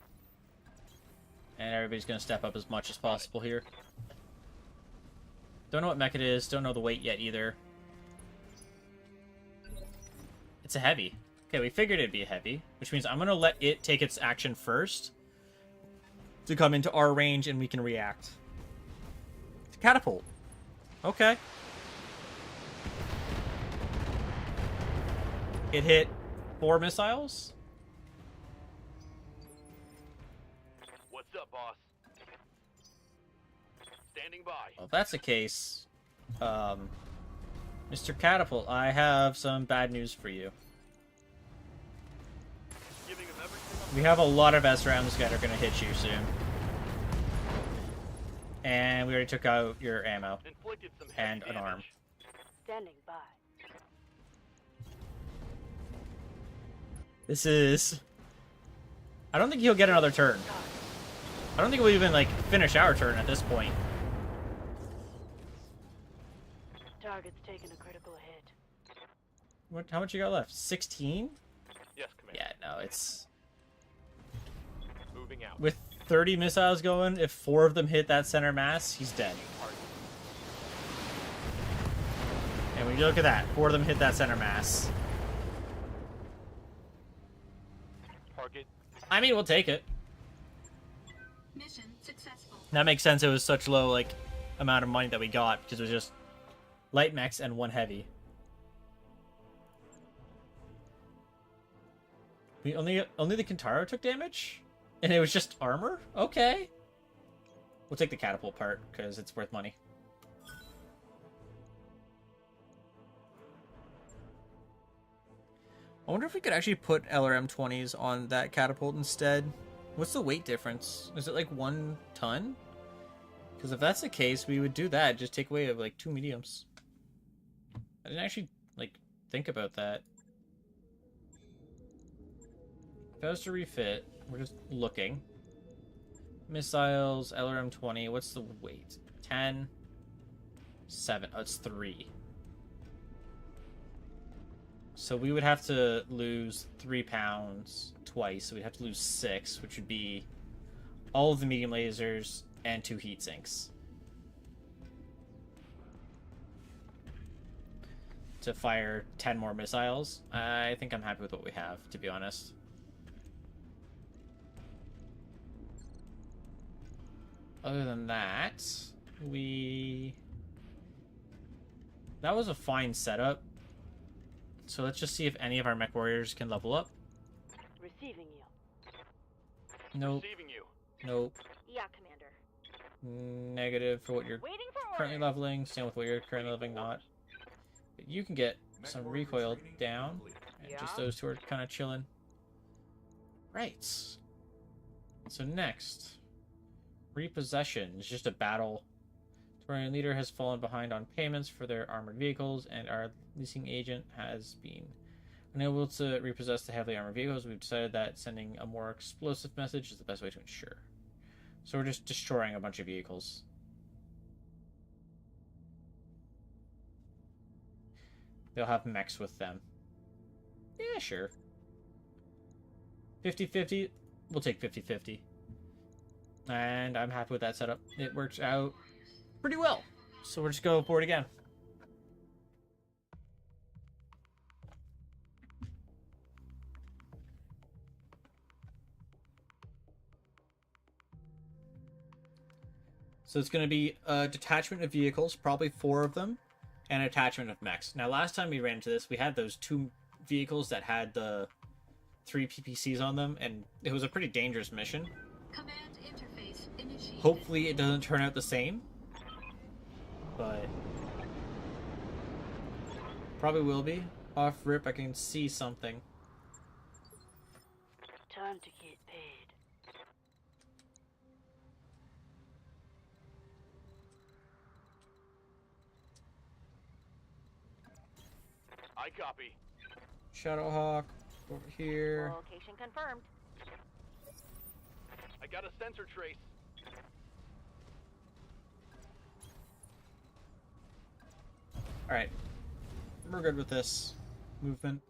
And everybody's gonna step up as much as possible here. Don't know what mech it is, don't know the weight yet either. It's a heavy. Okay, we figured it'd be a heavy, which means I'm gonna let it take its action first to come into our range and we can react. Catapult. Okay. It hit 4 missiles. What's up, boss? Standing by. Well, if that's the case, Mr. Catapult, I have some bad news for you. Giving him everything. We have a lot of SRMs that are going to hit you soon. And we already took out your ammo. Inflicted some And heavy an arm. damage. Standing by. This is... I don't think he'll get another turn. I don't think we'll even, like, finish our turn at this point. Target's taking a critical hit. How much you got left? 16? Yes, Commander. Yeah, no, it's... Moving out. With 30 missiles going, if 4 of them hit that center mass, he's dead. And when you look at that, 4 of them hit that center mass. Target. I mean, we'll take it. Mission successful. That makes sense. It was such low, like, amount of money that we got because it was just light mechs and 1 heavy. We only the Kintaro took damage, and it was just armor. Okay, we'll take the catapult part because it's worth money. I wonder if we could actually put LRM-20s on that catapult instead. What's the weight difference? Is it like 1 ton? Because if that's the case, we would do that. Just take away of like 2 mediums. I didn't actually like think about that. If I was to refit, we're just looking. Missiles, LRM-20. What's the weight? 10, 7. Oh, it's 3. So we would have to lose 3 pounds twice. So we'd have to lose 6, which would be all of the medium lasers and 2 heat sinks. To fire 10 more missiles. I think I'm happy with what we have, to be honest. Other than that, that was a fine setup. So let's just see if any of our mech warriors can level up. Receiving you. Nope. Receiving you. Nope. Yeah, Commander. Negative for what you're Waiting for currently orders. leveling. Same with what you're currently leveling, not. But you can get some recoil down. And just those 2 are kind of chilling. Right. So next. Repossession is just a battle. Torian leader has fallen behind on payments for their armored vehicles, and our leasing agent has been unable to repossess the heavily armored vehicles. We've decided that sending a more explosive message is the best way to ensure. So we're just destroying a bunch of vehicles. They'll have mechs with them. Yeah, sure. 50-50. We'll take 50-50. And I'm happy with that setup. It works out pretty well. So we're just going for it again. So it's going to be a detachment of vehicles, probably 4 of them, and an attachment of mechs. Now, last time we ran into this, we had those 2 vehicles that had the 3 PPCs on them, and it was a pretty dangerous mission. Command interface initiated. Hopefully it doesn't turn out the same, but probably will be. Off rip, I can see something. Time to get paid. I copy. Shadowhawk. Over here. Location confirmed. I got a sensor trace. Alright. We're good with this movement.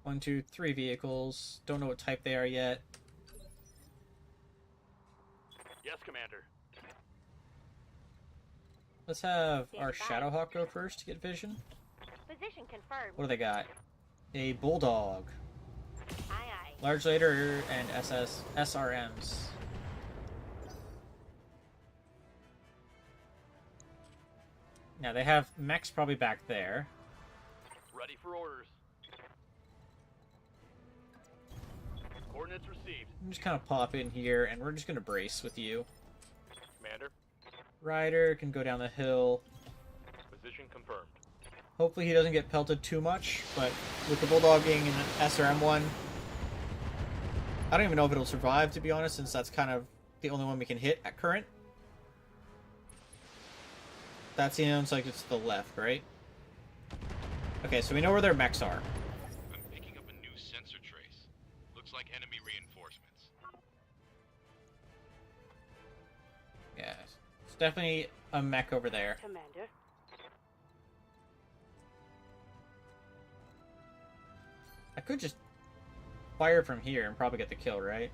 1, 2, 3 vehicles. Don't know what type they are yet. Yes, Commander. Let's have Stand our by. Shadowhawk go first to get vision. Position confirmed. What do they got? A Bulldog. Aye, aye. Large Later and SRMs. Now they have mechs probably back there. Ready for orders. Coordinates received. I'm just kind of pop in here and we're just going to brace with you. Commander. Ryder can go down the hill. Position confirmed. Hopefully he doesn't get pelted too much, but with the Bulldog being an SRM one, I don't even know if it'll survive, to be honest, since that's kind of the only one we can hit at current. That sounds like it's to the left, right? Okay, so we know where their mechs are. I'm picking up a new sensor trace. Looks like enemy reinforcements. Yeah, it's definitely a mech over there. Commander. I could just fire from here and probably get the kill, right?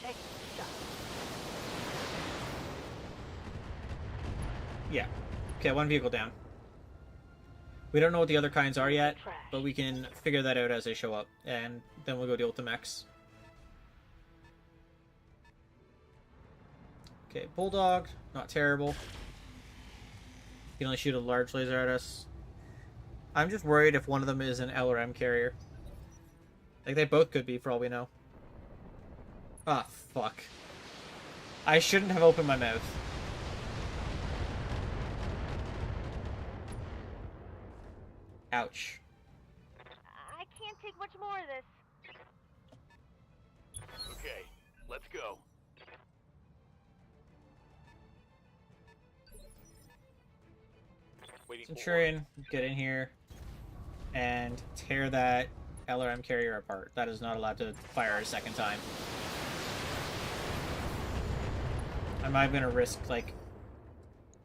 Take the shot. Yeah. Okay, one vehicle down. We don't know what the other kinds are yet, Trash. but we can figure that out as they show up, and then we'll go deal with the mechs. Okay, Bulldog, not terrible. You can only shoot a large laser at us. I'm just worried if one of them is an LRM carrier. Like, they both could be, for all we know. Ah, fuck. I shouldn't have opened my mouth. Ouch. I can't take much more of this. Okay, let's go. Waiting for Centurion, get in here and tear that LRM carrier apart. That is not allowed to fire a second time. Am I gonna risk, like...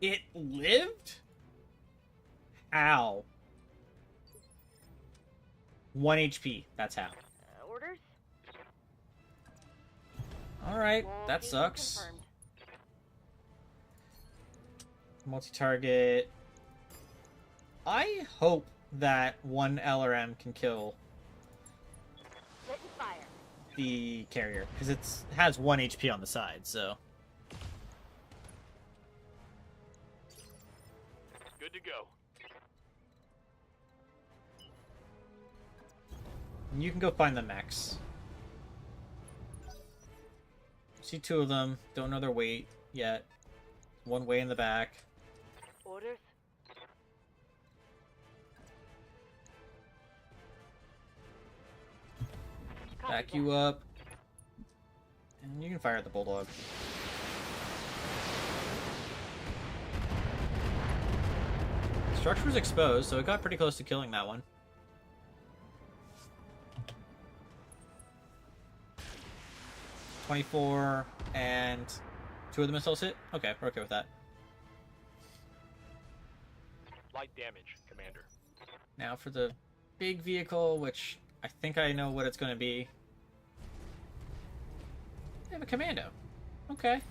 It lived? How? 1 HP, that's how. Orders? Alright, that Location sucks. confirmed. Multi-target. I hope that one LRM can kill Lit and fire. the carrier, because it has 1 HP on the side, so... Good to go. You can go find the mechs. See 2 of them. Don't know their weight yet. One way in the back. Orders? Copy Back that. you up. And you can fire at the Bulldog. Structure was exposed, so it got pretty close to killing that one. .24 and 2 of the missiles hit? Okay, we're okay with that. Light damage, Commander. Now for the big vehicle, which I think I know what it's going to be. They have a commando. Okay.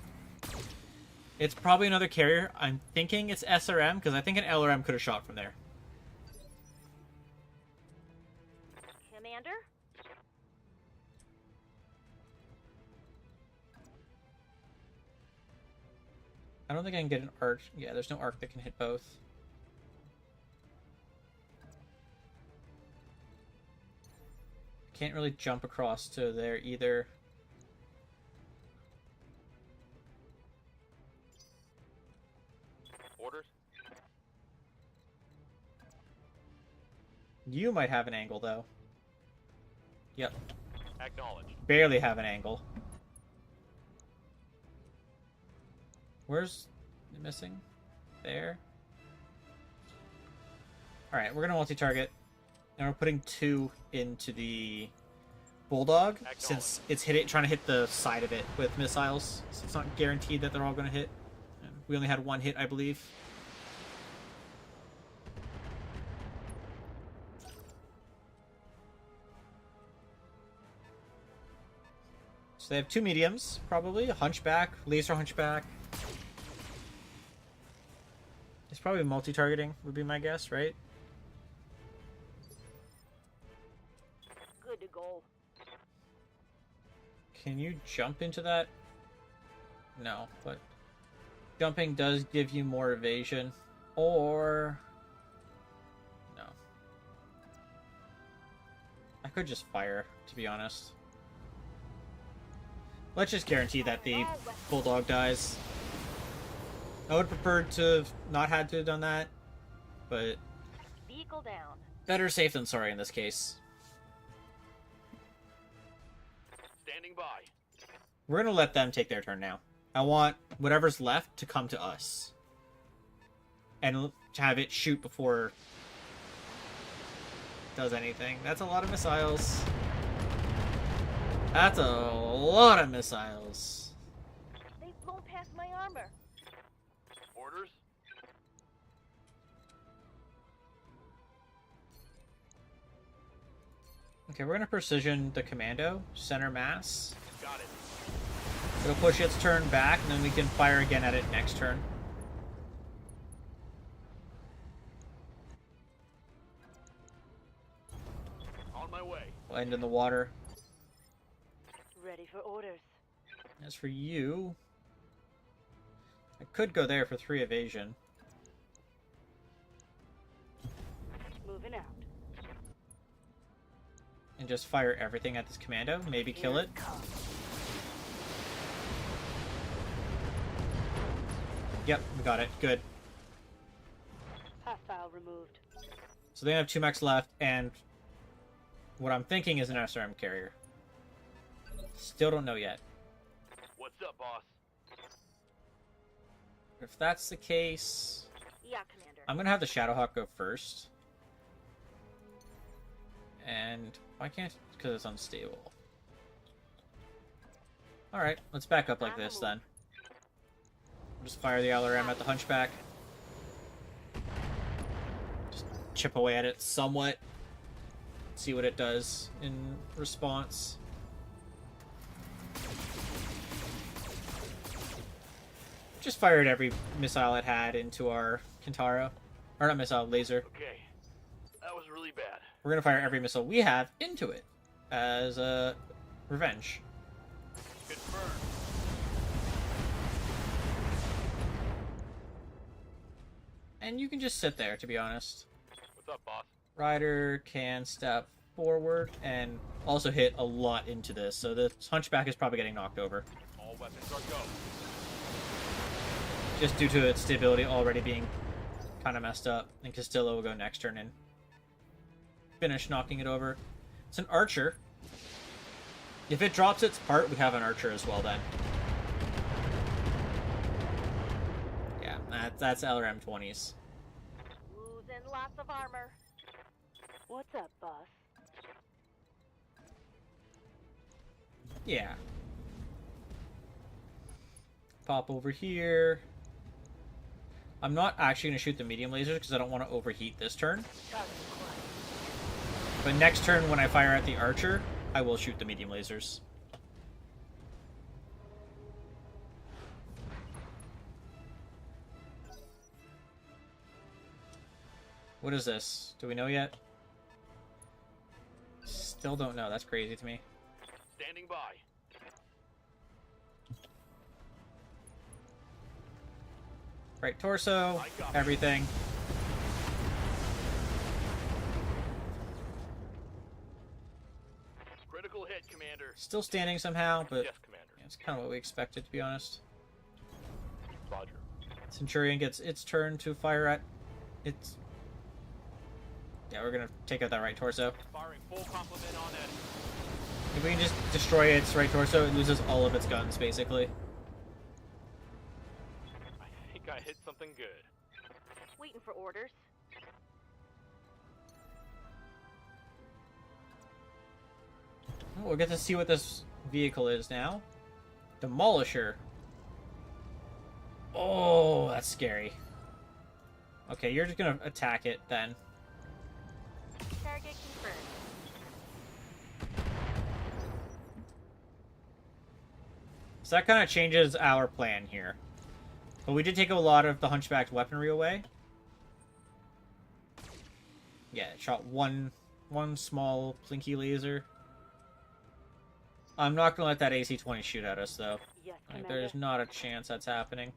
It's probably another carrier. I'm thinking it's SRM, because I think an LRM could have shot from there. Commander? I don't think I can get an arc. Yeah, there's no arc that can hit both. Can't really jump across to there either. Orders? You might have an angle, though. Yep. Acknowledged. Barely have an angle. Where's it missing? There. Alright, we're gonna multi-target. And we're putting 2 into the Bulldog, since it's trying to hit the side of it with missiles. So it's not guaranteed that they're all going to hit. And we only had 1 hit, I believe. So they have 2 mediums, probably. A hunchback, laser hunchback. It's probably multi-targeting, would be my guess, right? Good to go. Can you jump into that? No, but jumping does give you more evasion. Or... no. I could just fire, to be honest. Let's just guarantee that the Bulldog dies. I would prefer to have not had to have done that, but Vehicle down. better safe than sorry in this case. Standing by. We're gonna let them take their turn now. I want whatever's left to come to us. And to have it shoot before it does anything. That's a lot of missiles. That's a lot of missiles. They've blown past my armor. Orders? Okay, we're gonna precision the commando, center mass. Got it. It'll push its turn back, and then we can fire again at it next turn. On my way. We'll end in the water. Ready for orders. As for you, I could go there for 3 evasion. Moving out. And just fire everything at this commando. Maybe kill Here it. comes. Yep, we got it. Good. Hostile removed. So they have 2 mechs left, and what I'm thinking is an SRM carrier. Still don't know yet. What's up, boss? If that's the case, Yeah, Commander. I'm gonna have the Shadowhawk go first. And why can't? Because it's unstable. Alright, let's back up like this then. Just fire the LRM at the Hunchback. Just chip away at it somewhat. See what it does in response. Just fired every missile it had into our Kintaro. Or not missile, laser. Okay. That was really bad. We're gonna fire every missile we have into it as a revenge. Confirmed. And you can just sit there, to be honest. What's up, boss? Ryder can step forward and also hit a lot into this, so the Hunchback is probably getting knocked over. All weapons are go. Just due to its stability already being kind of messed up. And Castillo will go next turn and finish knocking it over. It's an archer. If it drops its part, we have an archer as well then. Yeah, that's LRM 20s. Losing lots of armor. What's up, boss? Yeah. Pop over here. I'm not actually going to shoot the medium lasers because I don't want to overheat this turn. But next turn when I fire at the archer, I will shoot the medium lasers. What is this? Do we know yet? Still don't know. That's crazy to me. Standing by. Right torso, everything. Critical hit, Commander. Still standing somehow, but Yes, Commander. yeah, it's kind of what we expected, to be honest. Roger. Centurion gets its turn to fire at its... Yeah, we're gonna take out that right torso. Firing full complement on it. If we can just destroy its right torso, it loses all of its guns, basically. I think I hit something good. Waiting for orders. we'll get to see what this vehicle is now. Demolisher. Oh, that's scary. Okay, you're just gonna attack it then. Target confirmed. So that kind of changes our plan here. But we did take a lot of the hunchbacked weaponry away. Yeah, it shot one small plinky laser. I'm not gonna let that AC-20 shoot at us though. Yes, Like, Commander. there's not a chance that's happening.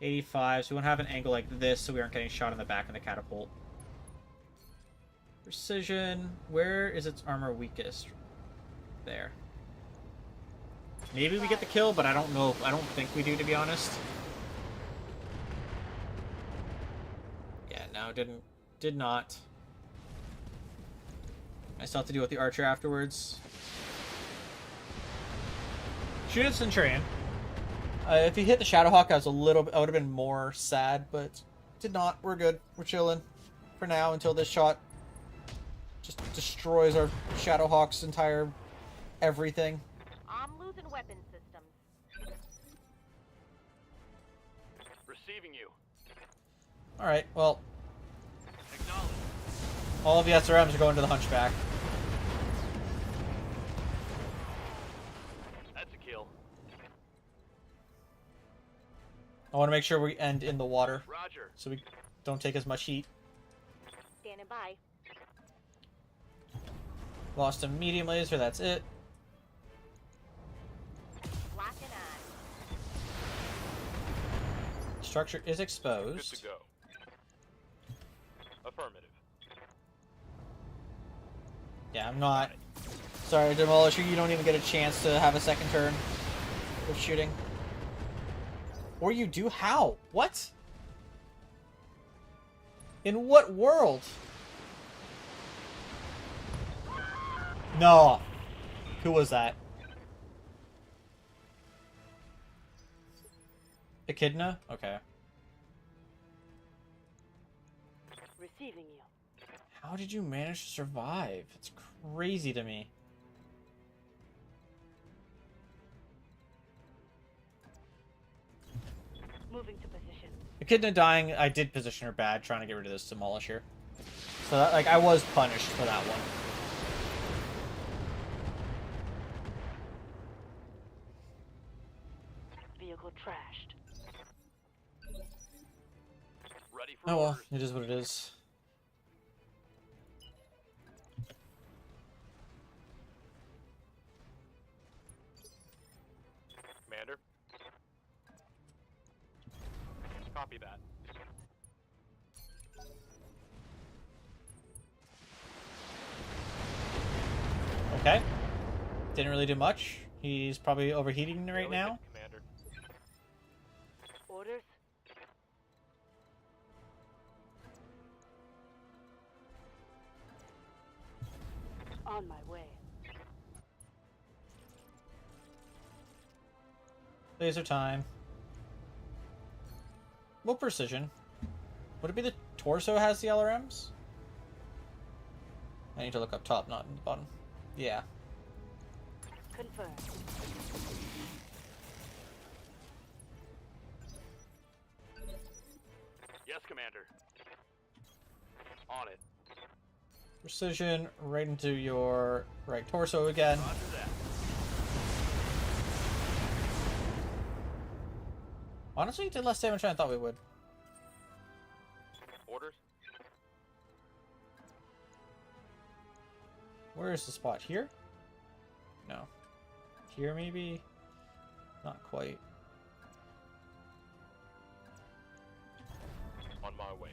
85, so we want to have an angle like this so we aren't getting shot in the back of the catapult. Precision. Where is its armor weakest? There. Maybe we get the kill, but I don't know. I don't think we do, to be honest. Yeah, no, did not. I still have to deal with the archer afterwards. Shoot at Centurion. If he hit the Shadowhawk, I would have been more sad, but did not. We're good. We're chilling for now until this shot just destroys our Shadowhawk's entire everything. I'm losing weapon systems. Receiving you. All right. Well, Acknowledge. all of the SRMs are going to the Hunchback. That's a kill. I want to make sure we end in the water Roger. so we don't take as much heat. Standing by. Lost a medium laser. That's it. Locking on. Structure is Good exposed. to go. Affirmative. Yeah, I'm not. Sorry, Demolisher, you don't even get a chance to have a second turn of shooting. Or you do? How? What? In what world? No. Who was that? Echidna? Okay. Receiving you. How did you manage to survive? It's crazy to me. Moving to position. Echidna dying, I did position her bad, trying to get rid of this Demolisher. So, that, like, I was punished for that one. Vehicle trashed. Ready for Oh well, orders. it is what it is. Commander. Copy that. Okay. Didn't really do much. He's probably overheating right Really now. good, Commander. Orders. On my way. Laser time. What precision? Would it be the torso has the LRMs? I need to look up top, not in the bottom. Yeah. Confirmed. Yes, Commander. On it. Precision right into your right torso again. Roger that. Honestly, did less damage than I thought we would. Orders? Where is the spot? Here? No. Here, maybe? Not quite. On my way.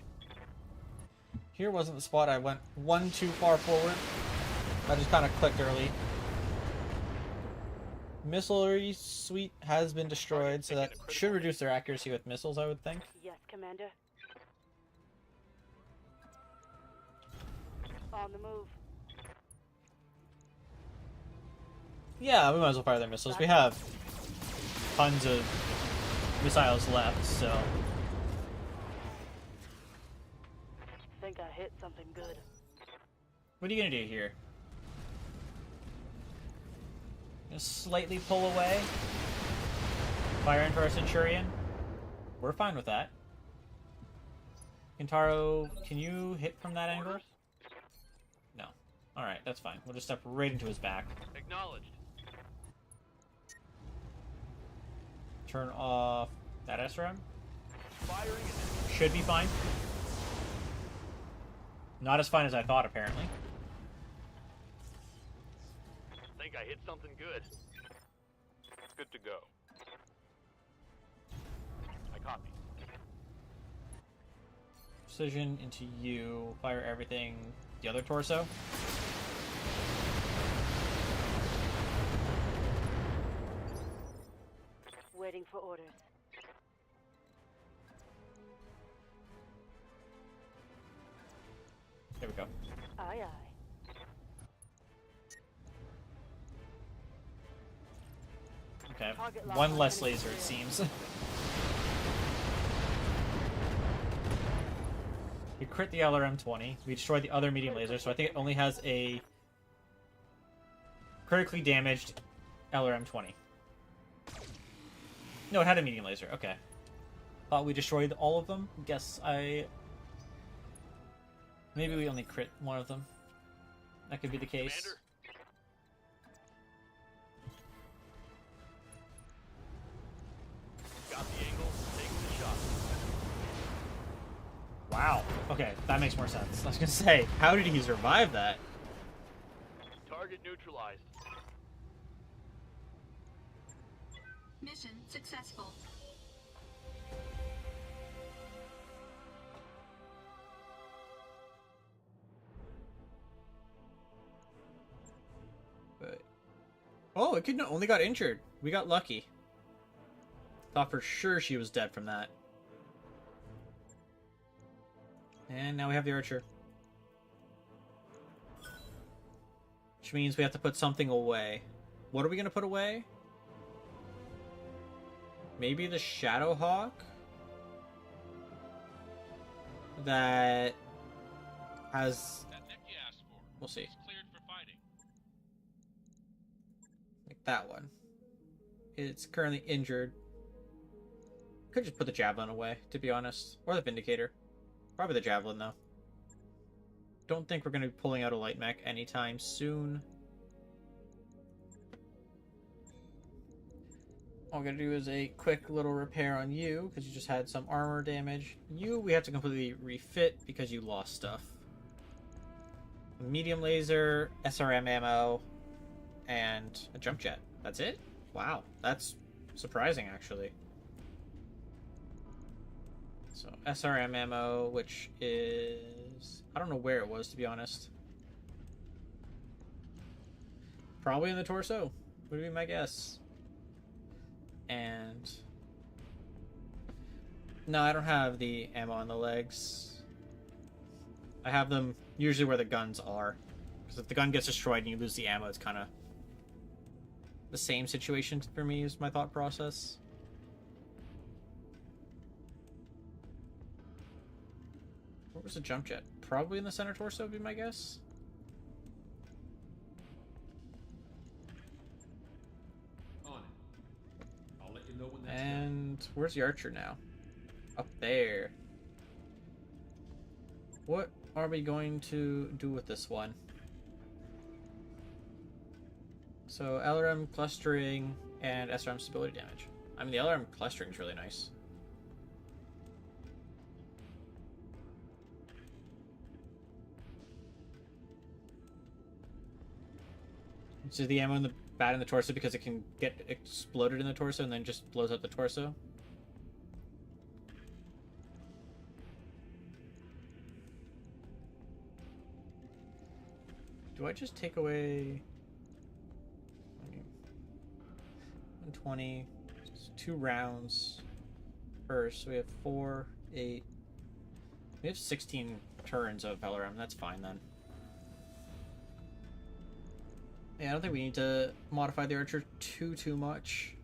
Here wasn't the spot. I went one too far forward. I just kind of clicked early. Missilery suite has been destroyed, so that should reduce their accuracy with missiles, I would think. Yes, Commander. On the move. Yeah, we might as well fire their missiles. We have tons of missiles left, so... Think I hit something good. What are you gonna do here? Gonna slightly pull away. Fire into our Centurion. We're fine with that. Kintaro, can you hit from that angle? Orders? No. Alright, that's fine. We'll just step right into his back. Acknowledged. Turn off that SRM. Firing and Should be fine. Not as fine as I thought, apparently. think I hit something good. Good to go. I copy. Precision into you. Fire everything. The other torso. Waiting for orders. There we go. Aye, aye. Okay. Target lock One on less enemy laser, it clear. seems. We crit the LRM-20. We destroyed the other medium laser, so I think it only has a critically damaged LRM-20. No, it had a medium laser. Okay. Thought we destroyed all of them. Guess I... Maybe we only crit one of them. That could be the case. Commander? Got the angle, taking the shot. Wow. Okay, that makes more sense. I was gonna say, how did he survive that? Target neutralized. Mission successful. But... Oh, it could only got injured. We got lucky. Thought for sure she was dead from that. And now we have the archer. Which means we have to put something away. What are we going to put away? Maybe the Shadowhawk? That has... That tech you asked for. We'll see. It's cleared for fighting. Like that one. It's currently injured. Could just put the Javelin away, to be honest. Or the Vindicator. Probably the Javelin, though. Don't think we're going to be pulling out a light mech anytime soon. All we're going to do is a quick little repair on you, because you just had some armor damage. You, we have to completely refit, because you lost stuff. Medium laser, SRM ammo, and a jump jet. That's it? Wow, that's surprising, actually. So, SRM ammo, which is... I don't know where it was, to be honest. Probably in the torso, would be my guess. And... No, I don't have the ammo on the legs. I have them usually where the guns are. Because if the gun gets destroyed and you lose the ammo, it's kind of... the same situation for me, is my thought process. Where was the jump jet? Probably in the center torso would be my guess. On it. I'll let you know when that's done. And where's the archer now? Up there. What are we going to do with this one? So LRM clustering and SRM stability damage. I mean, the LRM clustering is really nice. So the ammo in the bat in the torso because it can get exploded in the torso and then just blows up the torso. Do I just take away 120, 2 rounds first? So we have 4, 8. We have 16 turns of LRM. That's fine then. Yeah, I don't think we need to modify the archer too much.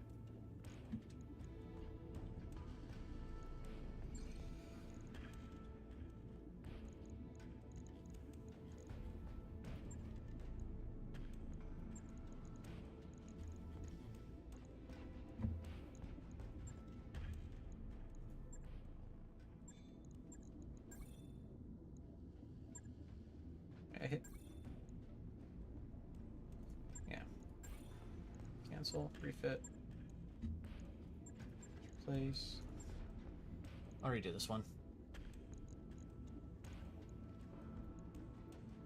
Cancel. Refit. Replace. I'll redo this one.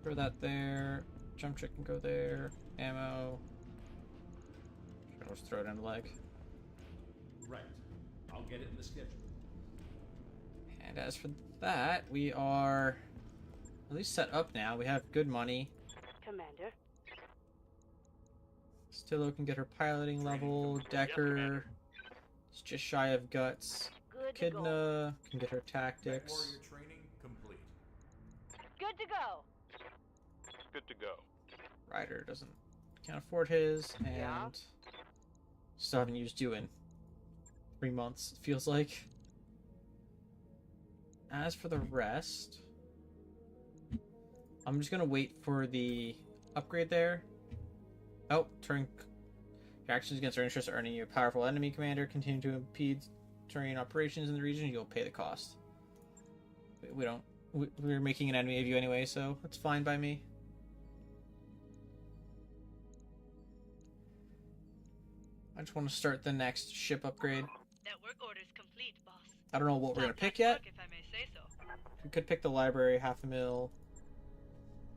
Throw that there. Jump check can go there. Ammo. I'll just throw it in the leg. Right. I'll get it in the schedule. And as for that, we are at least set up now. We have good money. Commander. Stillo can get her piloting level. Decker is just shy of guts. Good to go. Kidna can get her Mech tactics. warrior training complete. Good to go. Good to go. Ryder can't afford his, and Yeah. still haven't used you in 3 months, it feels like. As for the rest, I'm just gonna wait for the upgrade there. Oh, turn your actions against our interests are earning you a powerful enemy commander. Continue to impede terrain operations in the region. You'll pay the cost. We're making an enemy of you anyway, so it's fine by me. I just want to start the next ship upgrade. That work order's complete, boss. I don't know what we're gonna Top pick notch yet. work, if I may say so. We could pick the library, half a mil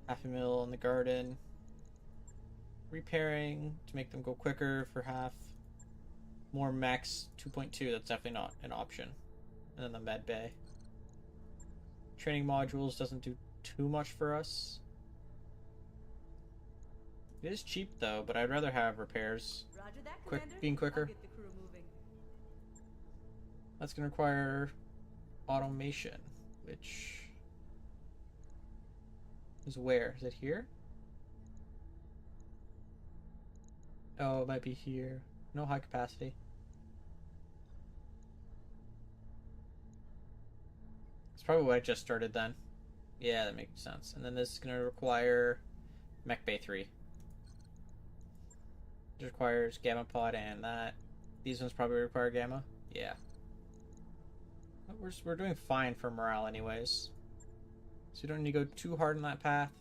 in the garden. Repairing to make them go quicker for half. More max 2.2, that's definitely not an option. And then the med bay. Training modules doesn't do too much for us. It is cheap though, but I'd rather have repairs. Roger that, Quick, Commander. being quicker. I'll get the crew moving. That's gonna require automation, which is where? Is it here? Oh, it might be here. No high capacity. It's probably what I just started then. Yeah, that makes sense. And then this is going to require Mech Bay 3. It requires Gamma Pod and that. These ones probably require Gamma. Yeah. But we're doing fine for morale anyways. So you don't need to go too hard on that path.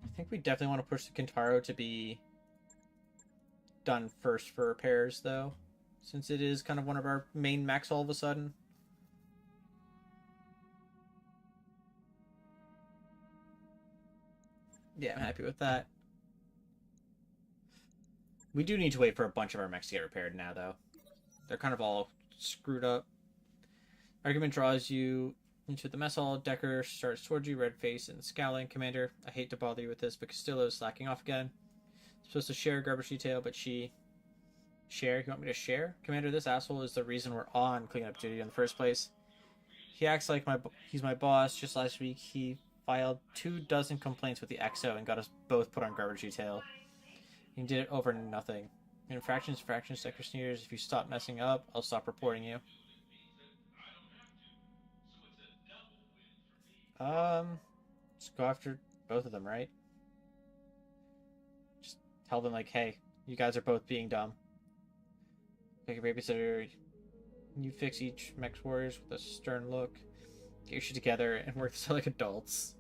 I think we definitely want to push the Kintaro to be done first for repairs, though, since it is kind of one of our main mechs all of a sudden. Yeah, I'm happy with that. We do need to wait for a bunch of our mechs to get repaired now, though. They're kind of all screwed up. Argument draws you into the mess hall. Decker starts towards you, red face and scowling. Commander, I hate to bother you with this, but Castillo is slacking off again. Supposed to share garbage detail, but she... Share? You want me to share? Commander, this asshole is the reason we're on cleanup duty in the first place. He acts like he's my boss. Just last week, he filed 24 complaints with the XO and got us both put on garbage detail. He did it over nothing. Infractions, Decker sneers. If you stop messing up, I'll stop reporting you. Just go after both of them, right? Just tell them, like, hey, you guys are both being dumb. Pick a babysitter. You fix each mech's warriors with a stern look. Get your shit together and work this out like adults.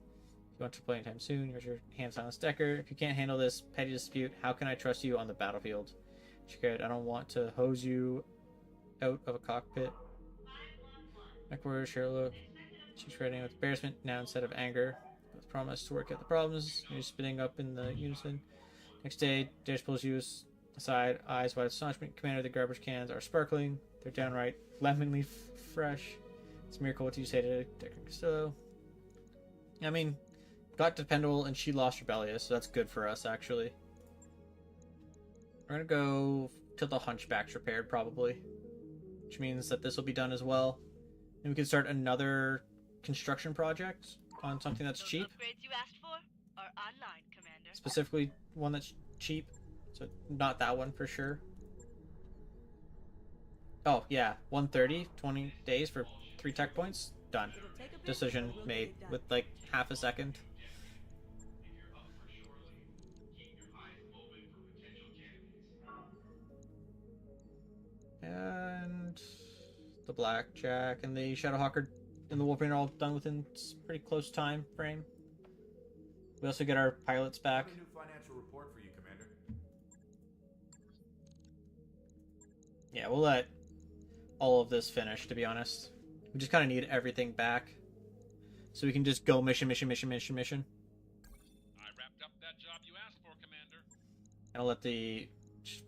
If you want to play anytime soon, here's your hand silence Decker. If you can't handle this petty dispute, how can I trust you on the battlefield? Scared, I don't want to hose you out of a cockpit. Mech warrior, share a look. She's writing with embarrassment now instead of anger. With promise to work out the problems. You're spinning up in the unison. Next day, Dash pulls you aside, eyes wide astonishment. Commander, the garbage cans are sparkling. They're downright lemonly fresh. It's a miracle. What do you say to Decker Castillo? I mean, got dependable and she lost rebellious, so that's good for us, actually. We're gonna go till the Hunchback's repaired, probably. Which means that this will be done as well. And we can start another construction project on something that's Those cheap. upgrades you asked for are online, Commander. Specifically, one that's cheap. So, not that one for sure. Oh, yeah. 130, 20 days for 3 tech points. Done. It'll take a bit, Decision but we'll get made it done. with like half a second. And the Blackjack and the Shadowhawker and the Wolverine are all done within pretty close time frame. We also get our pilots I back. have a new financial report for you, Commander. Yeah, we'll let all of this finish, to be honest. We just kind of need everything back. So we can just go mission. I wrapped up that job you asked for, Commander. And I'll let the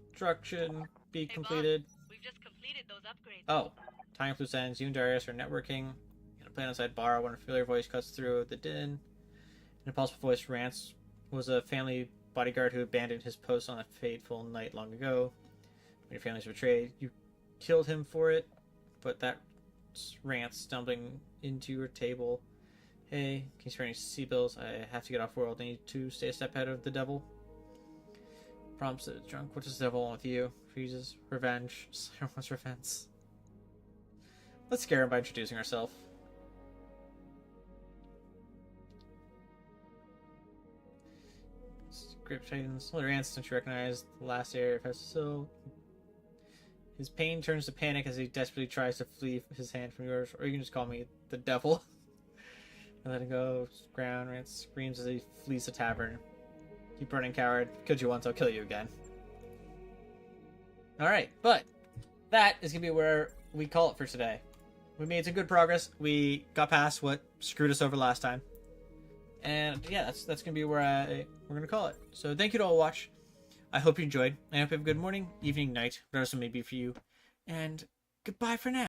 construction be Hey, completed. Boss, we've just completed those upgrades. Oh, tying up loose ends. You and Darius are networking. In a plan outside bar, when a familiar voice cuts through the din. An impulsive voice rants was a family bodyguard who abandoned his post on a fateful night long ago. When your family's betrayed, you killed him for it. But that rants stumbling into your table. Hey, can you spare any sea bills? I have to get off world. I need to stay a step ahead of the devil. Prompts the drunk. What does the devil want with you? Freezes. Revenge. Slayer wants revenge. Let's scare him by introducing ourselves. Grip Titans. Well, your ants don't you recognize the last area of Hesisil? His pain turns to panic as he desperately tries to flee his hand from yours, or you can just call me the devil. And let him go. Ground Rance screams as he flees the tavern. Keep running, coward. Killed you once, I'll kill you again. Alright, but that is going to be where we call it for today. We made some good progress. We got past what screwed us over last time. And yeah, that's going to be where we're going to call it. So thank you to all who watched. I hope you enjoyed. I hope you have a good morning, evening, night, whatever it may be for you. And goodbye for now.